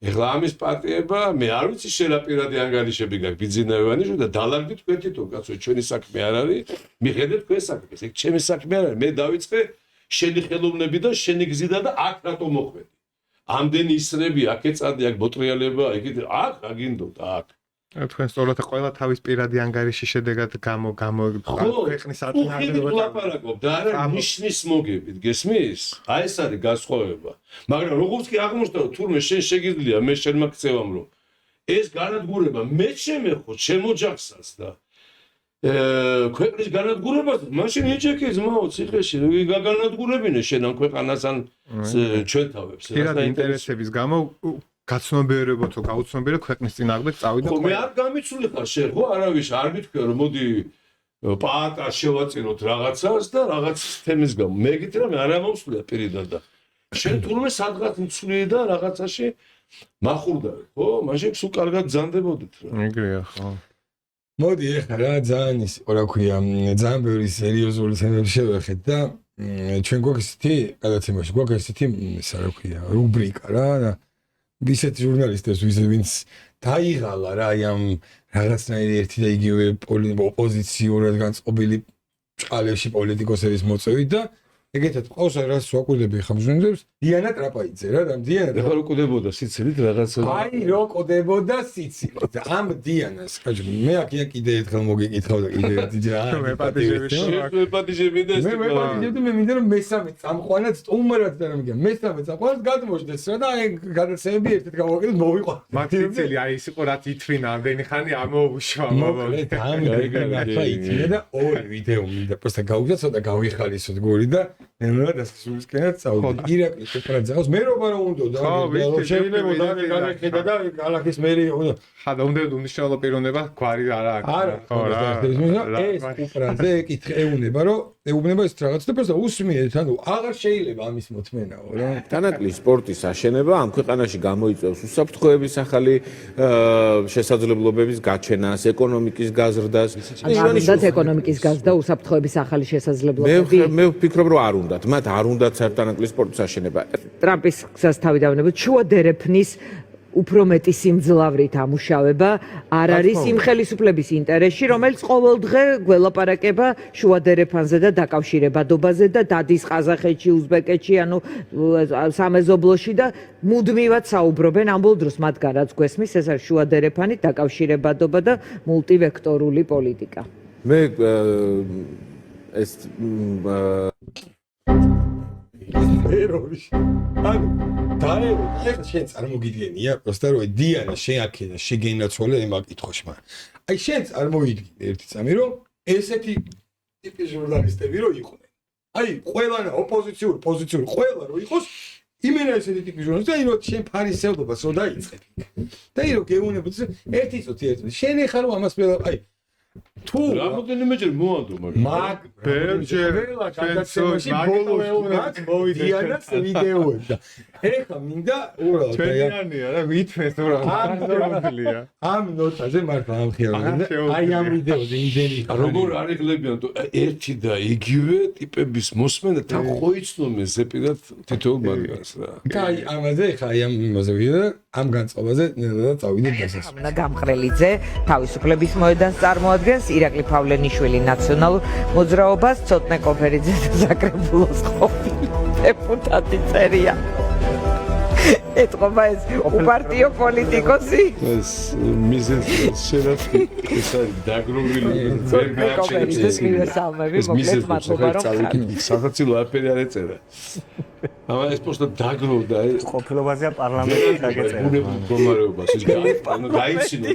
ეხლა ამის პარტიება მე არ ვიცი შენ რა პირადი ანგარიშები გაქვს ბიძინავანი და დალაგდით თქვენთითო კაცო ჩვენი საქმე არ არის მიხედეთ თქვენ საქმეს ეგ ჩემი საქმე არ არის მე დავიწყე შენი ხელოვნებიდან შენი გზიდან და აქ რატო მოხვედი ამდენი ისრები აქ ეწადი აქ მოტრიალება იქით აქ აგინდოდა აქ თქვენ სწორად ყველა თავის პირადი ანგარიშის შედეგად ქვეყნის აწინააღმდეგობა ლაპარაკობ და არა ნიშნის მოგებით გესმის აი ეს არის განსხვავება მაგრამ როგორც კი აღმოჩნდა რომ თურმე შენ შეგიძლია მე შენმა ქცევამ რომ ეს განადგურება მე შემეხო შემოჯახსას და ქვეყნის განადგურებას, მაშინ ეჭექი ძმაო ციხეში, გაგანადგურებინე შენ ამ ქვეყანას ან ჩვენ თავებს. პირადი ინტერესების გამო გაცნობიერებო თუ გაუცნობიერო ქვეყნის წინააღმდეგ წავიდა. ხო, მე არ გამიცვლი ხარ შენ, ხო, არავის არ მითქვა რომ მოდი პაატა შევაწიროთ რაღაცას და რაღაც თემის გამო. მე გითხრა რომ არ ამოვსვლია პირიდან და შენ თურმე სადღაც მცვლი და რაღაცაში מחურდავი, ხო? მაშინ სულ კარგად ძანდებოდით რა. ეგრეა, ხო. მოდი ეხლა რა ძალიან ის რა ქვია, ძალიან ბევრი სერიოზული თემები შევეხეთ და ჩვენ გვაქვს ისეთი გადაცემაში, გვაქვს ისეთი ისა რა ქვია, რუბრიკა რა და ისეთი ჟურნალისტებს ვინც დაიღალა რა ამ რაღაცნაირი ერთი და იგივე ოპოზიციურად განწყობილი ჭყალებში პოლიტიკოსების მოწევით და ეგეთად ყავს რაც ვაკვირდები ხა ჟურნალისტებს დიანა ტრაპაიძე რა და დიანა ეხლა რო კვდებოდა სიცილით რაღაცა. აი რო კვდებოდა სიცილით ამ დიანას კაჟი მე აქ კიდე ერთხელ მოგეკითხავ და კიდე მე პატიჟები და მე მე მინდა რომ მესამე წამყვანად სტუმრად და რა მესამე წამყვანად გადმოждდეს რა და აი გადაცემები ერთად გავაკეთოთ მოვიყვა მაქსიცელი აი ის იყო რაც ითვლინა ამდენი ხანი ამოუშვა მოკლედ ამიგა ითვლინა და ორი ვიდეო მინდა პროსტა გავუგზა ცოტა გავიხალისოთ გული და ნელა დასასრულისკენად წავდი ირაკლი შეფრაძავს მე რო უნდა და შეიძლება და განახედა და გალახის მერი ხა და უნდა უნიშნელო პიროვნება გვარი არა აქვს ხო რა ეს უბრალოდ ეკითხეუნება რომ ეუბნება ეს რაღაც და პროსტა უსმიეთ ანუ აღარ შეიძლება ამის მოთმენაო რა დანაკლი სპორტის აშენება ამ ქვეყანაში გამოიწვევს უსაფრთხოების ახალი შესაძლებლობების გაჩენას, ეკონომიკის გაზრდას. ამიტომაც ეკონომიკის გაზრდა უსაფრთხოების ახალი შესაძლებლობები. მე ვფიქრობ რომ არ უნდათ, მათ არ უნდათ დანაკლი სპორტის აშენება. ტრამპის გზას თავი დავნებოთ, შუა დერეფნის უფრო მეტი სიმძლავრით ამუშავება არ არის იმ ხელისუფლების ინტერესში, რომელიც ყოველდღე გველაპარაკება შუა დერეფანზე და დაკავშირებადობაზე და დადის ყაზახეთში, უზბეკეთში, ანუ სამეზობლოში და მუდმივად საუბრობენ ამბოლ დროს მათგან რაც გვესმის, ეს არის შუა დერეფანი, დაკავშირებადობა და მულტივექტორული პოლიტიკა. მე ეს ერორი ანუ დაერო ეხლა შენ წარმოგიდგენია პროსტა რომ დიანა შენ აქედა შეგენაცვალე ამ აკითხვაში მაგრამ აი შენ წარმოგიდგინე ერთი წამი რომ ესეთი ტიპის ჟურნალისტები რო იყვნენ აი ყველანა ოპოზიციური პოზიციური ყველა რო იყოს იმენა ესეთი ტიპის ჟურნალისტი აი რო შენ ფარისევლობას რო დაიწყებ და აი რო გეუნებოდი ერთი წუთი ერთი შენ ეხლა რომ ამას აი თუ რამოდენიმეჯერ მოანდო მაგ ბერჯერ გადაცემაში ბოლოს მოვიდა ვიდეოები და ეხლა მინდა უბრალოდ ჩვენიანია რა ვითვეს უბრალოდ ამ ნოტაზე მართლა ამხიარებდა აი ამ ვიდეოზე იმდენი როგორ არეგლებიან ერთი და იგივე ტიპების მოსმენა თან ხოიცნობენ ზეპირად თითოეულ მათგანს რა და აი ამაზე ხა აი ამ იმაზე ვიდა ამ განწყობაზე ნელა წავიდეთ დასასრულს ანა გამყრელიძე თავისუფლების მოედანს წარმოადგენს ირაკლი პავლენიშვილი ნაციონალურ მოძრაობას ცოტნე კოფერიძე და საკრებულოს ყოფილი დეპუტატი წერია ეთყობა ეს უპარტიო პოლიტიკოსი ეს მიზეზი შეიძლება ეს არის დაგროვილი ვერ კოფერიძე მივესალმები მოკლედ მადლობა რომ სახაცილო აფერი არ ეწერა ამა ეს პოსტა დაგროვდა ყოფილობაზეა პარლამენტში დაგეწერა ბუნებრივ მდგომარეობას ის ანუ გაიცინო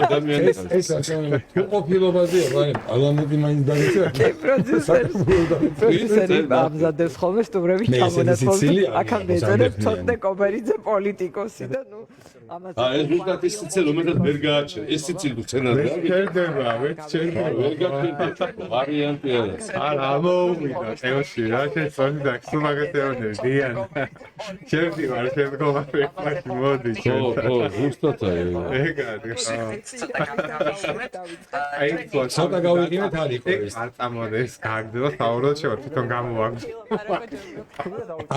ადამიანს ეს ყოფილობაზეა მაგრამ პარლამენტი მაინც დაგეწერა პროდიუსერი ამზადებს ხოლმე სტუმრების ჩამონაცვალს აქამდე ეწერებს ცოტნე კოფერიძე პოლიტიკოსი და ნუ ამას ეს ზუსტად ის სიცილ რომელსაც ვერ გააჩერე ეს სიცილ სცენარია ჩერდება ვერ ჩერდება ვერ გაჩერდა ვარიანტი არის არა ამოუმიდა წევში რა შეცვალე და სულაგეთეონები დიან ჩერდი ვარ შემდგომა ფეხმაში მოდი ხო ზუსტად ეგ არის აი ცოტა გავიგინეთ არის ეს არ წამოდეს გაგდება საუბრობ შევა თვითონ გამოვაგდო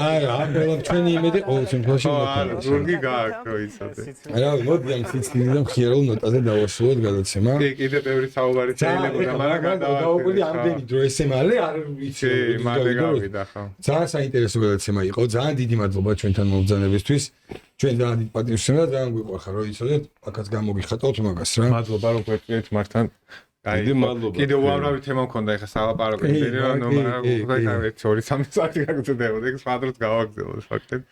არა ამბელობ ჩვენი იმედი ყოველ შემთხვევაში არა ზურგი გააკრო იცოდე რა მოდი ამ სიცილიდან ხიერულ ნოტაზე დავასრულოთ გადაცემა კიდე ბევრი საუბარი შეიძლება მაგრამ გავუკვირდი ამდენი დრო ესე მალე არ ვიცი მალე გავიდა ხო ძალიან საინტერესო გადაცემა იყო ძალიან დიდი მადლობა ჩვენთან მომბრძანებისთვის ჩვენ ძალიან დიდ პატივს ვსვენთ ძალიან გვიყვარხარ რომ იცოდეთ აქაც გამოგიხატავთ მაგას რა მადლობა რომ გვერდით მართან დიდი მადლობა კიდე უამრავი თემა მქონდა ეხა სალაპარაკო მაგრამ მაგრამ 2-3 საათი გაგრძელდებოდა ეგ სხვა დროს გავაგრძელოთ ფაქტად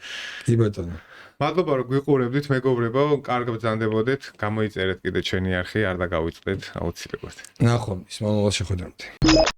კი ბატონო მადლობა რომ გვიყურებდით, მეგობრებო, კარგ ბრძანდებოდეთ, გამოიწერეთ კიდე ჩვენი არხი, არ დაგავიწყდეთ აუცილებლად. ნახვამდის მომავალ შეხვედრამდე.